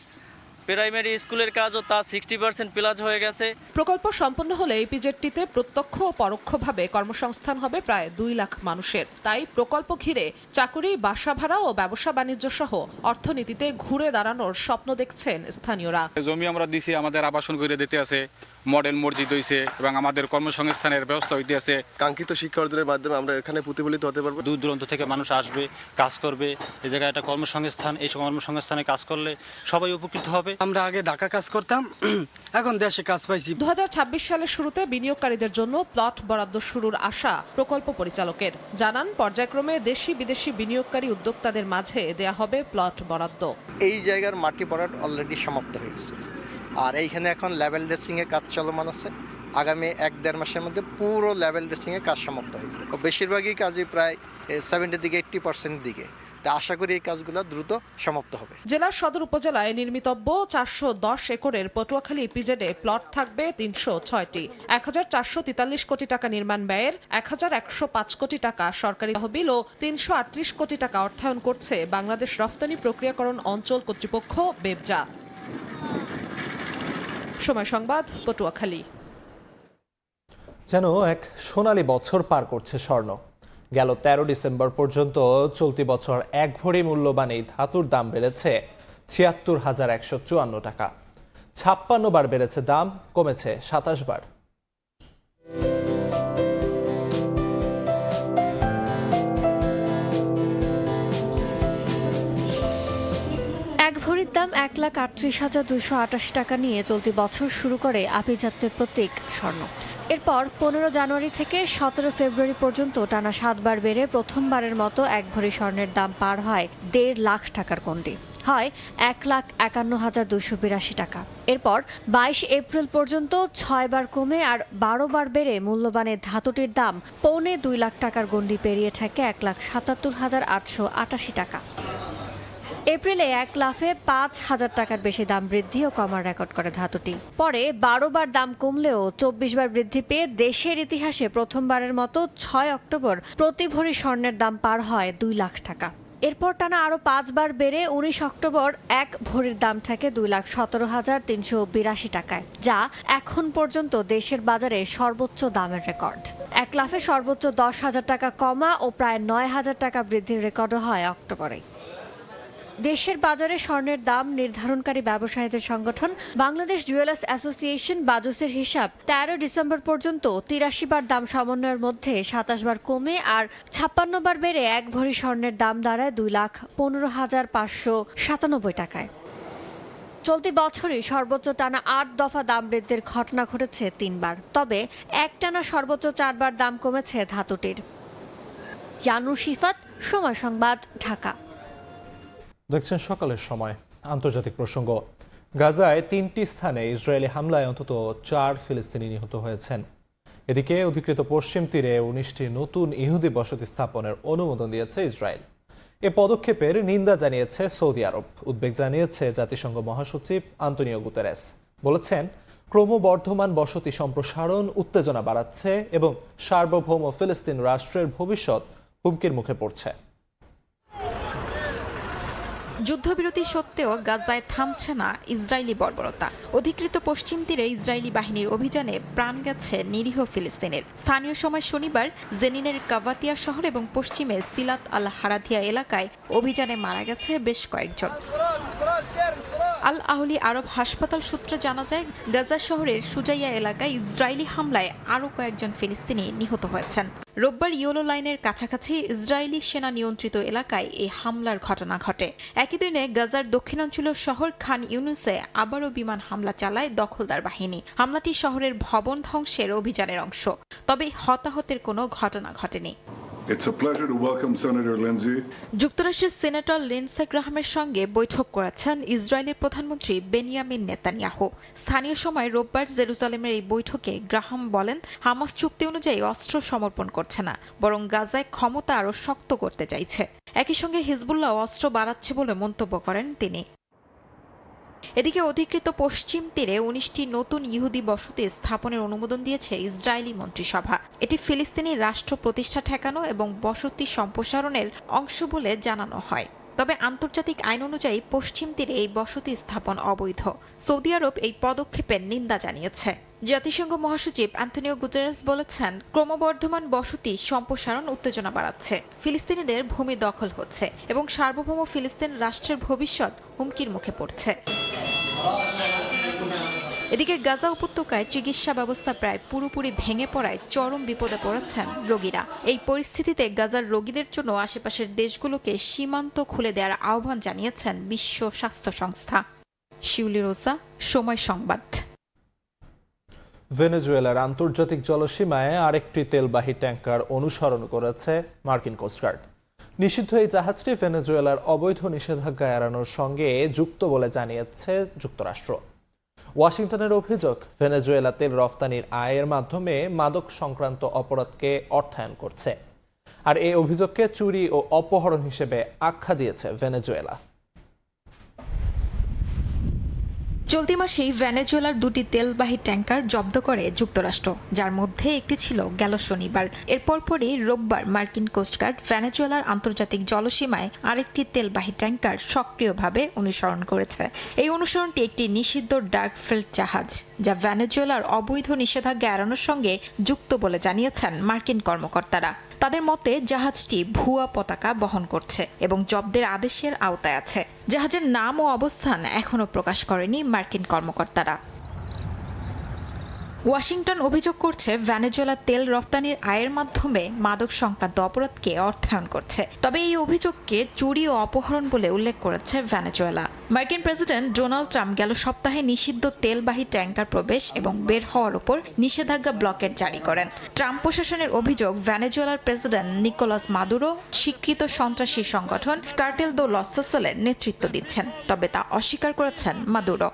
প্রাইমারি স্কুলের কাজও তা 60% প্লাস হয়ে গেছে। প্রকল্প সম্পন্ন হলে ইপিজেডটিতে প্রত্যক্ষ ও পরোক্ষভাবে কর্মসংস্থান হবে প্রায় 2 লাখ মানুষের। তাই প্রকল্প ঘিরে চাকুরি, বাসা ভাড়া ও ব্যবসা বাণিজ্য সহ অর্থনীতিতে ঘুরে দাঁড়ানোর স্বপ্ন দেখছেন স্থানীয়রা। জমি আমরা দিছি, আমাদের আবাসন করে দিতে আছে, মডেল মসজিদ হয়েছে এবং আমাদের কর্মসংস্থানের ব্যবস্থা হইতে আছে। কাঙ্ক্ষিত শিক্ষা অর্জনের মাধ্যমে আমরা এখানে প্রতিফলিত হতে পারবো। দূর দূরান্ত থেকে মানুষ আসবে, কাজ করবে, এই জায়গায় একটা কর্মসংস্থান, এই কর্মসংস্থানে কাজ করলে সবাই উপকৃত হবে। আমরা আগে ঢাকা কাজ করতাম, এখন দেশে কাজ পাইছি। 2026 সালের শুরুতে বিনিয়োগকারীদের জন্য প্লট বরাদ্দ শুরুর আশা প্রকল্প পরিচালকের। জানান, পর্যায়ক্রমে দেশি বিদেশি বিনিয়োগকারী উদ্যোক্তাদের মাঝে দেয়া হবে প্লট বরাদ্দ। এই জায়গার মাটি ভরাট অলরেডি সমাপ্ত হয়ে গেছে, আর এইখানে এখন লেভেল ড্রেসিংয়ের কাজ চলমান আছে। আগামী 1-1.5 মাসের মধ্যে পুরো লেভেল ড্রেসিংয়ের কাজ সমাপ্ত হয়ে যাবে। বেশিরভাগই কাজই প্রায় 70 থেকে 80% দিকে। আশা করি এই কাজগুলো দ্রুত সমাপ্ত হবে। জেলার সদর উপজেলায় নির্মিতব্য 410 একরের পটুয়াখালী ইপিজেডে প্লট থাকবে 306টি। 1443 কোটি টাকা নির্মাণ ব্যয়ের 1105 কোটি টাকা সরকারি তহবিল ও 338 কোটি টাকা অর্থায়ন করছে বাংলাদেশ রফতানি প্রক্রিয়াকরণ অঞ্চল কর্তৃপক্ষ বেবজা। সময় সংবাদ, পটুয়াখালী। যেন এক সোনালী বছর পার করছে স্বর্ণ। গেল 13 ডিসেম্বর পর্যন্ত চলতি বছর 1 ভরি মূল্যবান এই ধাতুর দাম বেড়েছে 76,154 টাকা। 56 বার বেড়েছে দাম, কমেছে 27 বার। ভরির দাম 1,38,288 টাকা নিয়ে চলতি বছর শুরু করে আভিজাত্যের প্রতীক স্বর্ণ। এরপর 15 জানুয়ারি থেকে 17 ফেব্রুয়ারি পর্যন্ত টানা 7 বার বেড়ে প্রথমবারের মতো 1 ভরি স্বর্ণের দাম পার হয় 1.5 লাখ টাকার গণ্ডি, হয় 1,51,282 টাকা। এরপর 22 এপ্রিল পর্যন্ত 6 বার কমে আর 12 বার বেড়ে মূল্যবানের ধাতুটির দাম 2.25 লাখ টাকার গণ্ডি পেরিয়ে থাকে 1,77,888 টাকা। এপ্রিলে এক লাফে 5,000 টাকার বেশি দাম বৃদ্ধি ও কমার রেকর্ড করে ধাতুটি। পরে 12 বার দাম কমলেও 24 বার বৃদ্ধি পেয়ে দেশের ইতিহাসে প্রথমবারের মতো 6 অক্টোবর প্রতি ভরি স্বর্ণের দাম পার হয় 2 লাখ টাকা। এরপর টানা আরও 5 বার বেড়ে 19 অক্টোবর এক ভরির দাম থাকে 2,17,382 টাকায়, যা এখন পর্যন্ত দেশের বাজারে সর্বোচ্চ দামের রেকর্ড। এক লাফে সর্বোচ্চ 10,000 টাকা কমা ও প্রায় 9,000 টাকা বৃদ্ধির রেকর্ডও হয় অক্টোবরে। দেশের বাজারে স্বর্ণের দাম নির্ধারণকারী ব্যবসায়ীদের সংগঠন বাংলাদেশ জুয়েলার্স অ্যাসোসিয়েশন বাজুসের হিসাব 13 ডিসেম্বর পর্যন্ত 83 বার দাম সমন্বয়ের মধ্যে 27 বার কমে আর 56 বার বেড়ে এক ভরি স্বর্ণের দাম দাঁড়ায় 2,15,597 টাকায়। চলতি বছরই সর্বোচ্চ টানা 8 দফা দাম বৃদ্ধির ঘটনা ঘটেছে 3 বার, তবে একটানা সর্বোচ্চ 4 বার দাম কমেছে ধাতুটির। জানুর শিফাত, সময় সংবাদ, ঢাকা। দেখছেন সকালের সময়। আন্তর্জাতিক প্রসঙ্গ। গাজায় 3টি স্থানে ইসরায়েলি হামলায় অন্তত 4 ফিলিস্তিনি নিহত হয়েছেন। এদিকে অধিকৃত পশ্চিম তীরে 19টি নতুন ইহুদি বসতি স্থাপনের অনুমোদন দিয়েছে ইসরায়েল। এ পদক্ষেপের নিন্দা জানিয়েছে সৌদি আরব। উদ্বেগ জানিয়েছে জাতিসংঘ মহাসচিব আন্তোনিও গুতেরেস। বলেছেন, ক্রমবর্ধমান বসতি সম্প্রসারণ উত্তেজনা বাড়াচ্ছে এবং সার্বভৌম ফিলিস্তিন রাষ্ট্রের ভবিষ্যৎ হুমকির মুখে পড়ছে। যুদ্ধবিরতি সত্ত্বেও গাজায় থামছে না ইসরায়েলি বর্বরতা। অধিকৃত পশ্চিম তীরে ইসরায়েলি বাহিনীর অভিযানে প্রাণ গেছে নিরীহ ফিলিস্তিনের। স্থানীয় সময় শনিবার জেনিনের কাভাতিয়া শহর এবং পশ্চিমে সিলাত আল হারাধিয়া এলাকায় অভিযানে মারা গেছে বেশ কয়েকজন। আল আহলি আরব হাসপাতাল সূত্রে জানা যায়, গাজা শহরের সুজাইয়া এলাকায় ইসরায়েলি হামলায় আরও কয়েকজন ফিলিস্তিনি নিহত হয়েছেন। রোববার ইয়েলো লাইনের কাছাকাছি ইসরায়েলি সেনা নিয়ন্ত্রিত এলাকায় এই হামলার ঘটনা ঘটে। একই দিনে গাজার দক্ষিণাঞ্চলীয় শহর খান ইউনুসে আবারও বিমান হামলা চালায় দখলদার বাহিনী। হামলাটি শহরের ভবন ধ্বংসের অভিযানের অংশ, তবে হতাহতের কোনো ঘটনা ঘটেনি। যুক্তরাষ্ট্রের সিনেটর লিন্ডসে গ্রাহামের সঙ্গে বৈঠক করেছেন ইসরায়েলের প্রধানমন্ত্রী বেনিয়ামিন নেতানিয়াহু। স্থানীয় সময় রোববার জেরুজালেমের এই বৈঠকে গ্রাহাম বলেন, হামাস চুক্তি অনুযায়ী অস্ত্র সমর্পণ করছে না, বরং গাজায় ক্ষমতা আরও শক্ত করতে চাইছে। একই সঙ্গে হিজবুল্লাহ অস্ত্র বাড়াচ্ছে বলে মন্তব্য করেন তিনি। এদিকে অধিকৃত পশ্চিম তীরে 19টি নতুন ইহুদি বসতি স্থাপনের অনুমোদন দিয়েছে ইসরায়েলি মন্ত্রিসভা। এটি ফিলিস্তিনি রাষ্ট্র প্রতিষ্ঠা ঠেকানো এবং বসতি সম্প্রসারণের অংশ বলে জানানো হয়। তবে আন্তর্জাতিক আইন অনুযায়ী পশ্চিম তীরে এই বসতি স্থাপন অবৈধ। সৌদি আরব এই পদক্ষেপের নিন্দা জানিয়েছে। জাতিসংঘ মহাসচিব আন্তোনিও গুতেরেস বলেছেন, ক্রমবর্ধমান বসতি সম্প্রসারণ উত্তেজনা বাড়াচ্ছে, ফিলিস্তিনিদের ভূমি দখল হচ্ছে এবং সার্বভৌম ফিলিস্তিন রাষ্ট্রের ভবিষ্যৎ হুমকির মুখে পড়ছে। এদিকে গাজা উপত্যকায় চিকিৎসা ব্যবস্থা প্রায় পুরোপুরি ভেঙে পড়ায় চরম বিপদে পড়েছেন রোগীরা। এই পরিস্থিতিতে গাজার রোগীদের জন্য আশেপাশের দেশগুলোকে সীমান্ত খুলে দেওয়ার আহ্বান জানিয়েছেন বিশ্ব স্বাস্থ্য সংস্থা। শিউলি রোসা, সময় সংবাদ। ভেনেজুয়েলার আন্তর্জাতিক জলসীমায় আরেকটি তেলবাহী ট্যাঙ্কার অনুসরণ করেছে মার্কিন কোস্টগার্ড। নিষিদ্ধ এই জাহাজটি ভেনেজুয়েলার অবৈধ নিষেধাজ্ঞা এড়ানোর সঙ্গে যুক্ত বলে জানিয়েছে যুক্তরাষ্ট্র। ওয়াশিংটনের অভিযোগ, ভেনেজুয়েলা তেল রফতানির আয়ের মাধ্যমে মাদক সংক্রান্ত অপরাধকে অর্থায়ন করছে। আর এই অভিযোগকে চুরি ও অপহরণ হিসেবে আখ্যা দিয়েছে ভেনেজুয়েলা। চলতি মাসেই ভেনেজুয়েলার 2টি তেলবাহী ট্যাঙ্কার জব্দ করে যুক্তরাষ্ট্র, যার মধ্যে একটি ছিল গেল শনিবার। এর পরপরই রোববার মার্কিন কোস্টগার্ড ভেনেজুয়েলার আন্তর্জাতিক জলসীমায় আরেকটি তেলবাহী ট্যাঙ্কার সক্রিয়ভাবে অনুসরণ করেছে। এই অনুসরণটি একটি নিষিদ্ধ ডার্ক ফিল্ড জাহাজ, যা ভেনেজুয়েলার অবৈধ নিষেধাজ্ঞা এড়ানোর সঙ্গে যুক্ত বলে জানিয়েছেন মার্কিন কর্মকর্তারা। তাদের মতে জাহাজটি ভুয়া পতাকা বহন করছে এবং জব্দের আদেশের আওতায় আছে। জাহাজের নাম ও অবস্থান এখনও প্রকাশ করেনি মার্কিন কর্মকর্তারা। ওয়াশিংটন অভিযোগ করছে ভেনেজুয়েলা তেল রপ্তানির আয়ের মাধ্যমে মাদক সংক্রান্ত অপরাধকে অর্থায়ন করছে। তবে এই অভিযোগকে চুরি ও অপহরণ বলে উল্লেখ করেছে ভেনেজুয়েলা। মার্কিন প্রেসিডেন্ট ডোনাল্ড ট্রাম্প গেল সপ্তাহে নিষিদ্ধ তেলবাহী ট্যাঙ্কার প্রবেশ এবং বের হওয়ার উপর নিষেধাজ্ঞা ব্লকেট জারি করেন। ট্রাম্প প্রশাসনের অভিযোগ, ভেনেজুয়েলার প্রেসিডেন্ট নিকোলাস মাদুরো স্বীকৃত সন্ত্রাসী সংগঠন কার্টেল দো লস সোসেলের নেতৃত্ব দিচ্ছেন, তবে তা অস্বীকার করেছেন মাদুরো।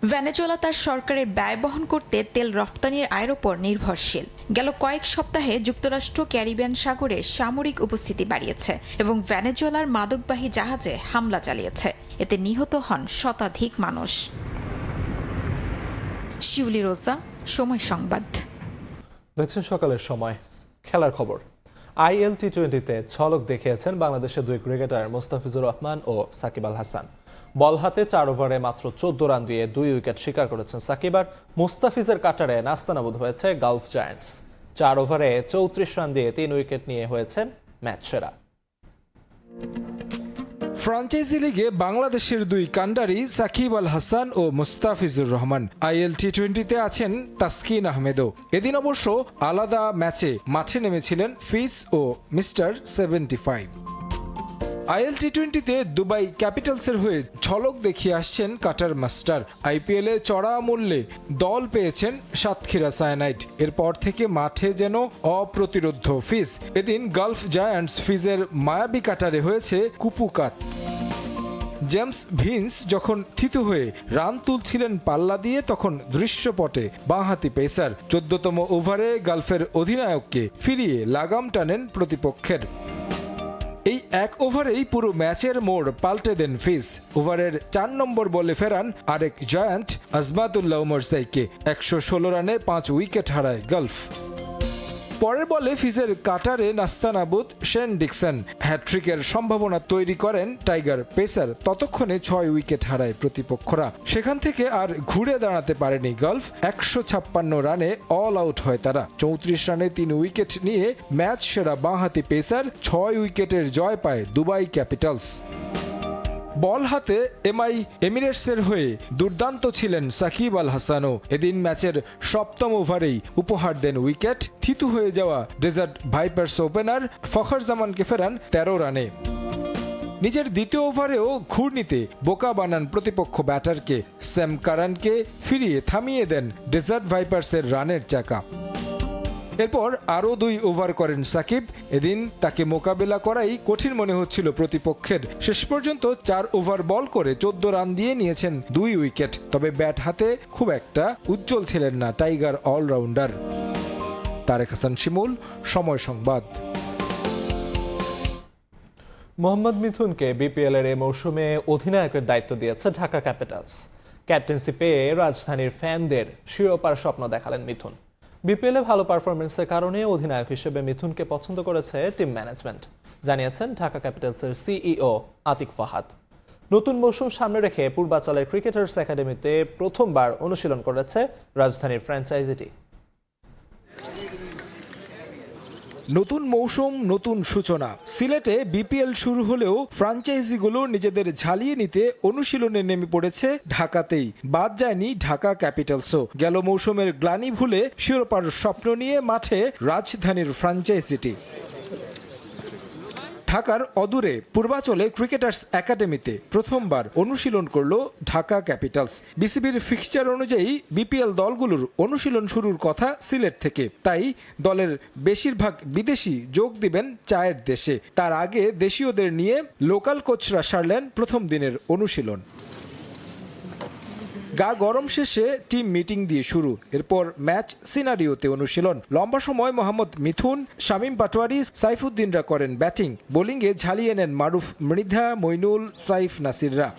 ভেনেজুয়েলা তার সরকারের ব্যয় বহন করতে তেল রপ্তানির আয়ের ওপর নির্ভরশীল। গেল কয়েক সপ্তাহে যুক্তরাষ্ট্র ক্যারিবিয়ান সাগরে সামরিক উপস্থিতি বাড়িয়েছে এবং ভেনেজুয়েলার মাদকবাহী জাহাজে হামলা চালিয়েছে। এতে নিহত হন শতাধিক মানুষ। শিউলি রোজা, সময় সংবাদ। দেখছেন সকালের সময়। খেলার খবর। IL T20-তে ঝলক দেখিয়েছেন বাংলাদেশের দুই ক্রিকেটার মোস্তাফিজুর রহমান ও সাকিব আল হাসান। বল হাতে 4 ওভারে মাত্র 14 রান দিয়ে 2 উইকেট শিকার করেছেন সাকিব। আর মুস্তাফিজের কাটারে নাস্তানাবুদ হয়েছে গালফ জায়ান্টস। 4 ওভারে 34 রান দিয়ে 3 উইকেট নিয়ে হয়েছেন ম্যাচ সেরা। ফ্রাঞ্চাইজি লিগে বাংলাদেশের দুই কান্ডারি সাকিব আল হাসান ও মুস্তাফিজুর রহমান। IL T20-তে আছেন তাসকিন আহমেদও। এদিন অবশ্য আলাদা ম্যাচে মাঠে নেমেছিলেন ফিজ ও মিস্টার 75। IL T20-তে দুবাই ক্যাপিটালসের হয়ে ঝলক দেখিয়ে আসছেন কাটার মাস্টার। IPL-এ চড়া মূল্যে দল পেয়েছেন সাতক্ষীরা সায়ানাইট। এরপর থেকে মাঠে যেন অপ্রতিরোধ্য ফিজ। এদিন গালফ জায়ান্টস ফিজের মায়াবী কাটারে হয়েছে কুপুকাত। জেমস ভিন্স যখন থিতু হয়ে রান তুলছিলেন পাল্লা দিয়ে, তখন দৃশ্যপটে বাঁহাতি পেসার 14তম ওভারে গালফের অধিনায়ককে ফিরিয়ে লাগাম টানেন প্রতিপক্ষের। এই এক ওভারেই পুরো ম্যাচের মোড় পাল্টে দেন ফিজ। ওভারের 4 নম্বর বলে ফেরান আরেক জায়ান্ট আজমাতুল্লাহ ওমরসাইকে। 116 রানে 5 উইকেট হারায় গালফ। পরের বলে ফিজের কাটারে নাস্তানাবুদ শেন ডিকসন। হ্যাট্রিকের সম্ভাবনা তৈরি করেন টাইগার পেসার। ততক্ষণে 6 উইকেট হারায় প্রতিপক্ষরা। সেখান থেকে আর ঘুরে দাঁড়াতে পারেনি গালফ। 156 রানে অল আউট হয় তারা। 34 রানে 3 উইকেট নিয়ে ম্যাচ সেরা বাঁহাতি পেসার। 6 উইকেটের জয় পায় দুবাই ক্যাপিটালস। বল হাতে এমিরেটসের হয়ে দুর্দান্ত ছিলেন সাকিব আল হাসানও। এদিন ম্যাচের 7ম ওভারেই উপহার দেন উইকেট। থিতু হয়ে যাওয়া ডেজার্ট ভাইপার্স ওপেনার ফখর জামানকে ফেরান 13 রানে। নিজের দ্বিতীয় ওভারেও ঘূর্ণিতে বোকা বানান প্রতিপক্ষ ব্যাটারকে। স্যাম কারানকে ফিরিয়ে থামিয়ে দেন ডেজার্ট ভাইপার্সের রানের চাকা। এরপর আরও 2 ওভার করেন সাকিব। এদিন তাকে মোকাবেলা করাই কঠিন মনে হচ্ছিল প্রতিপক্ষের। শেষ পর্যন্ত 4 ওভার বল করে 14 রান দিয়ে নিয়েছেন 2 উইকেট। তবে ব্যাট হাতে খুব একটা উজ্জ্বল ছিলেন না টাইগার অলরাউন্ডার। তারেক হাসান শিমুল, সময় সংবাদ। মোহাম্মদ মিথুনকে BPL-এর এই মৌসুমে অধিনায়কের দায়িত্ব দিয়েছে ঢাকা ক্যাপিটালস। ক্যাপ্টেন্সি পেয়ে রাজধানীর ফ্যানদের শিরোপার স্বপ্ন দেখালেন মিথুন। BPL-এ ভালো পারফরমেন্সের কারণে অধিনায়ক হিসেবে মিথুনকে পছন্দ করেছে টিম ম্যানেজমেন্ট, জানিয়েছেন ঢাকা ক্যাপিটালসের CEO আতিক ফাহাদ। নতুন মৌসুম সামনে রেখে পূর্বাঞ্চলের ক্রিকেটার্স একাডেমিতে প্রথমবার অনুশীলন করেছে রাজধানীর ফ্র্যাঞ্চাইজিটি। নতুন মৌসুম, নতুন সূচনা। সিলেটে BPL শুরু হলেও ফ্র্যাঞ্চাইজিগুলো নিজেদের ঝালিয়ে নিতে অনুশীলনে নেমে পড়েছে ঢাকাতেই। বাদ যায়নি ঢাকা ক্যাপিটালসও। গেল মৌসুমের গ্লানি ভুলে শিরোপার স্বপ্ন নিয়ে মাঠে রাজধানীর ফ্র্যাঞ্চাইজিটি। ঢাকার অদূরে পূর্বাচলে ক্রিকেটার্স একাডেমিতে প্রথমবার অনুশীলন করল ঢাকা ক্যাপিটালস। বিসিবির ফিক্সচার অনুযায়ী BPL দলগুলোর অনুশীলন শুরুর কথা সিলেট থেকে। তাই দলের বেশিরভাগ বিদেশি যোগ দিবেন চায়ের দেশে। তার আগে দেশীয়দের নিয়ে লোকাল কোচরা সারলেন প্রথম দিনের অনুশীলন। গা গরম শেষে টিম মিটিং দিয়ে শুরু। এরপর ম্যাচ সিনারিওতে অনুশীলন। লম্বা সময় মোহাম্মদ মিথুন, শামীম পাটোয়ারি, সাইফুদ্দিনরা করেন ব্যাটিং। বোলিংয়ে ঝালিয়ে নেন মারুফ মৃধা, মইনুল, সাইফ নাসিররা।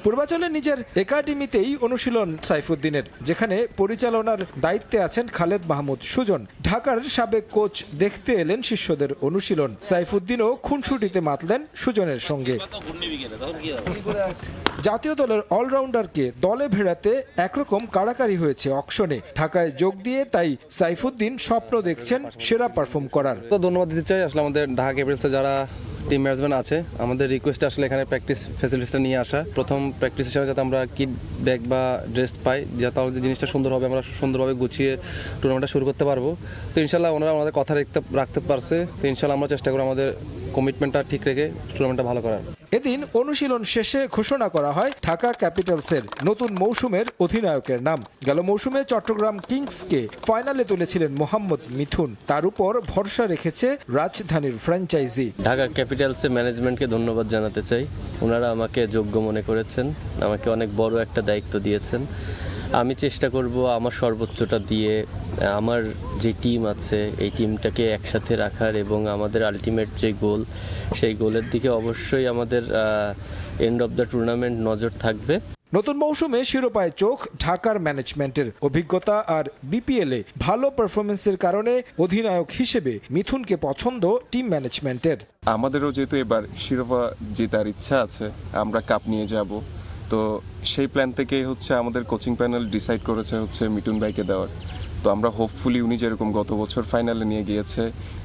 পূর্বাচলে নিজের একাডেমিতেই অনুশীলন সাইফুদ্দিনের, যেখানে পরিচালনার দায়িত্বে আছেন খালেদ মাহমুদ সুজন। ঢাকার সাবেক কোচ দেখতে এলেন শিষ্যদের অনুশীলন। সাইফুদ্দিনও খুনসুটিতে মাতলেন সুজনের সঙ্গে। জাতীয় দলের অলরাউন্ডারকে দলে ভেড়াতে একরকম কাড়াকাড়ি হয়েছে অকশনে। ঢাকায় যোগ দিয়ে তাই সাইফুদ্দিন স্বপ্ন দেখছেন সেরা পারফর্ম করার। ধন্যবাদ দিতে চাই আসলে আমাদের ঢাকা ক্যাপিটালসে যারা টিম ম্যানেজমেন্ট আছে। আমাদের রিকোয়েস্ট আসলে এখানে প্র্যাকটিস ফ্যাসিলিটিসটা নিয়ে আসা। প্রথম প্র্যাকটিস হিসাবে যাতে আমরা কিট ব্যাগ বা ড্রেস পাই, যাতে আমাদের জিনিসটা সুন্দর হবে, আমরা সুন্দরভাবে গুছিয়ে টুর্নামেন্টটা শুরু করতে পারবো। তো ইনশাল্লাহ ওনারা আমাদের কথা রাখতে পারছে। তো ইনশাল্লাহ আমরা চেষ্টা করবো আমাদের কমিটমেন্টটা ঠিক রেখে টুর্নামেন্টটা ভালো করার। এদিন অনুশীলন শেষে ঘোষণা করা হয় ঢাকা ক্যাপিটালসের নতুন মৌসুমের অধিনায়কের নাম। গেল মৌসুমে চট্টগ্রাম কিংসকে ফাইনালে তুলেছিলেন মোহাম্মদ মিথুন, তার উপর ভরসা রেখেছে রাজধানীর ফ্র্যাঞ্চাইজি। ঢাকা ক্যাপিটালসের ম্যানেজমেন্টকে ধন্যবাদ জানাতে চাই, ওনারা আমাকে যোগ্য মনে করেছেন, আমাকে অনেক বড় একটা দায়িত্ব দিয়েছেন। আমি চেষ্টা করব আমার সর্বোচ্চটা দিয়ে আমার যে টিম আছে এই টিমটাকে একসাথে রাখার এবং আমাদের আলটিমেট যে গোল সেই গোলের দিকে অবশ্যই আমাদের এন্ড অফ দ্য টুর্নামেন্ট নজর থাকবে। নতুন মৌসুমে শিরোপায় চোখ ঢাকার ম্যানেজমেন্টের। অভিজ্ঞতা আর বিপিএলে ভালো পারফরমেন্সের কারণে অধিনায়ক হিসেবে মিথুনকে পছন্দ টিম ম্যানেজমেন্টের। আমাদেরও যেহেতু এবার শিরোপা জেতার ইচ্ছা আছে, আমরা কাপ নিয়ে যাব, তো সেই প্ল্যান থেকেই হচ্ছে আমাদের কোচিং প্যানেল ডিসাইড করেছে হচ্ছে মিঠুন ভাইকে দেওয়ার। তো আমরা হোপফুলি উনি যেরকম গত বছর ফাইনালে নিয়ে গিয়েছে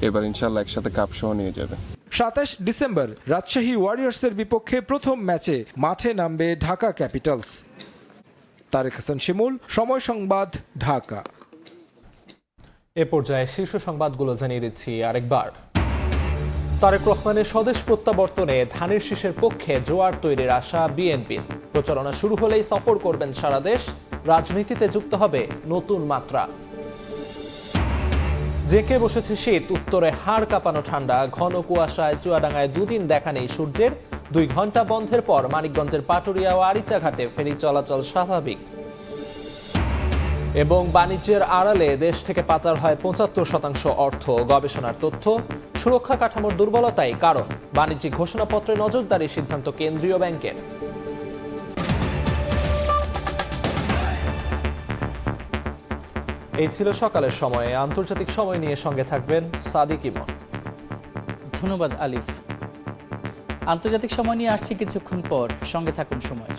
এবার ইনশাল্লাহ একসাথে কাপ সহ নিয়ে যাবে। 27 ডিসেম্বর রাজশাহী ওয়ারিয়র্সের বিপক্ষে প্রথম ম্যাচে মাঠে নামবে ঢাকা ক্যাপিটালস। তারেক হাসান শিমুল, সময় সংবাদ, ঢাকা। এ পর্যায়ে শীর্ষ সংবাদগুলো জানিয়ে দিচ্ছি আরেকবার। তারেক রহমানের স্বদেশ প্রত্যাবর্তনে ধানের শীষের পক্ষে জোয়ার তৈরির আশা বিএনপির। প্রচারণা শুরু হলেই সফর করবেন সারা দেশ, রাজনীতিতে যুক্ত হবে নতুন মাত্রা। জেঁকে বসেছে শীত, উত্তরে হাড় কাঁপানো ঠান্ডা, ঘন কুয়াশায় চুয়াডাঙ্গায় দুদিন দেখা নেই সূর্যের। 2 ঘন্টা বন্ধের পর মানিকগঞ্জের পাটুরিয়া ও আরিচাঘাটে ফেরি চলাচল স্বাভাবিক। এবং বাণিজ্যের আড়ালে দেশ থেকে পাচার হয় 75% অর্থ, গবেষণার তথ্য। সুরক্ষা কাঠামোর দুর্বলতাই কারণ, বাণিজ্যিক ঘোষণাপত্রে নজরদারির সিদ্ধান্ত কেন্দ্রীয় ব্যাংকের। এই ছিল সকালের সময়ে। আন্তর্জাতিক সময় নিয়ে সঙ্গে থাকবেন সাদিক ইমন। ধন্যবাদ আলিফ। আন্তর্জাতিক সময় নিয়ে আসছি কিছুক্ষণ পর, সঙ্গে থাকুন সময়।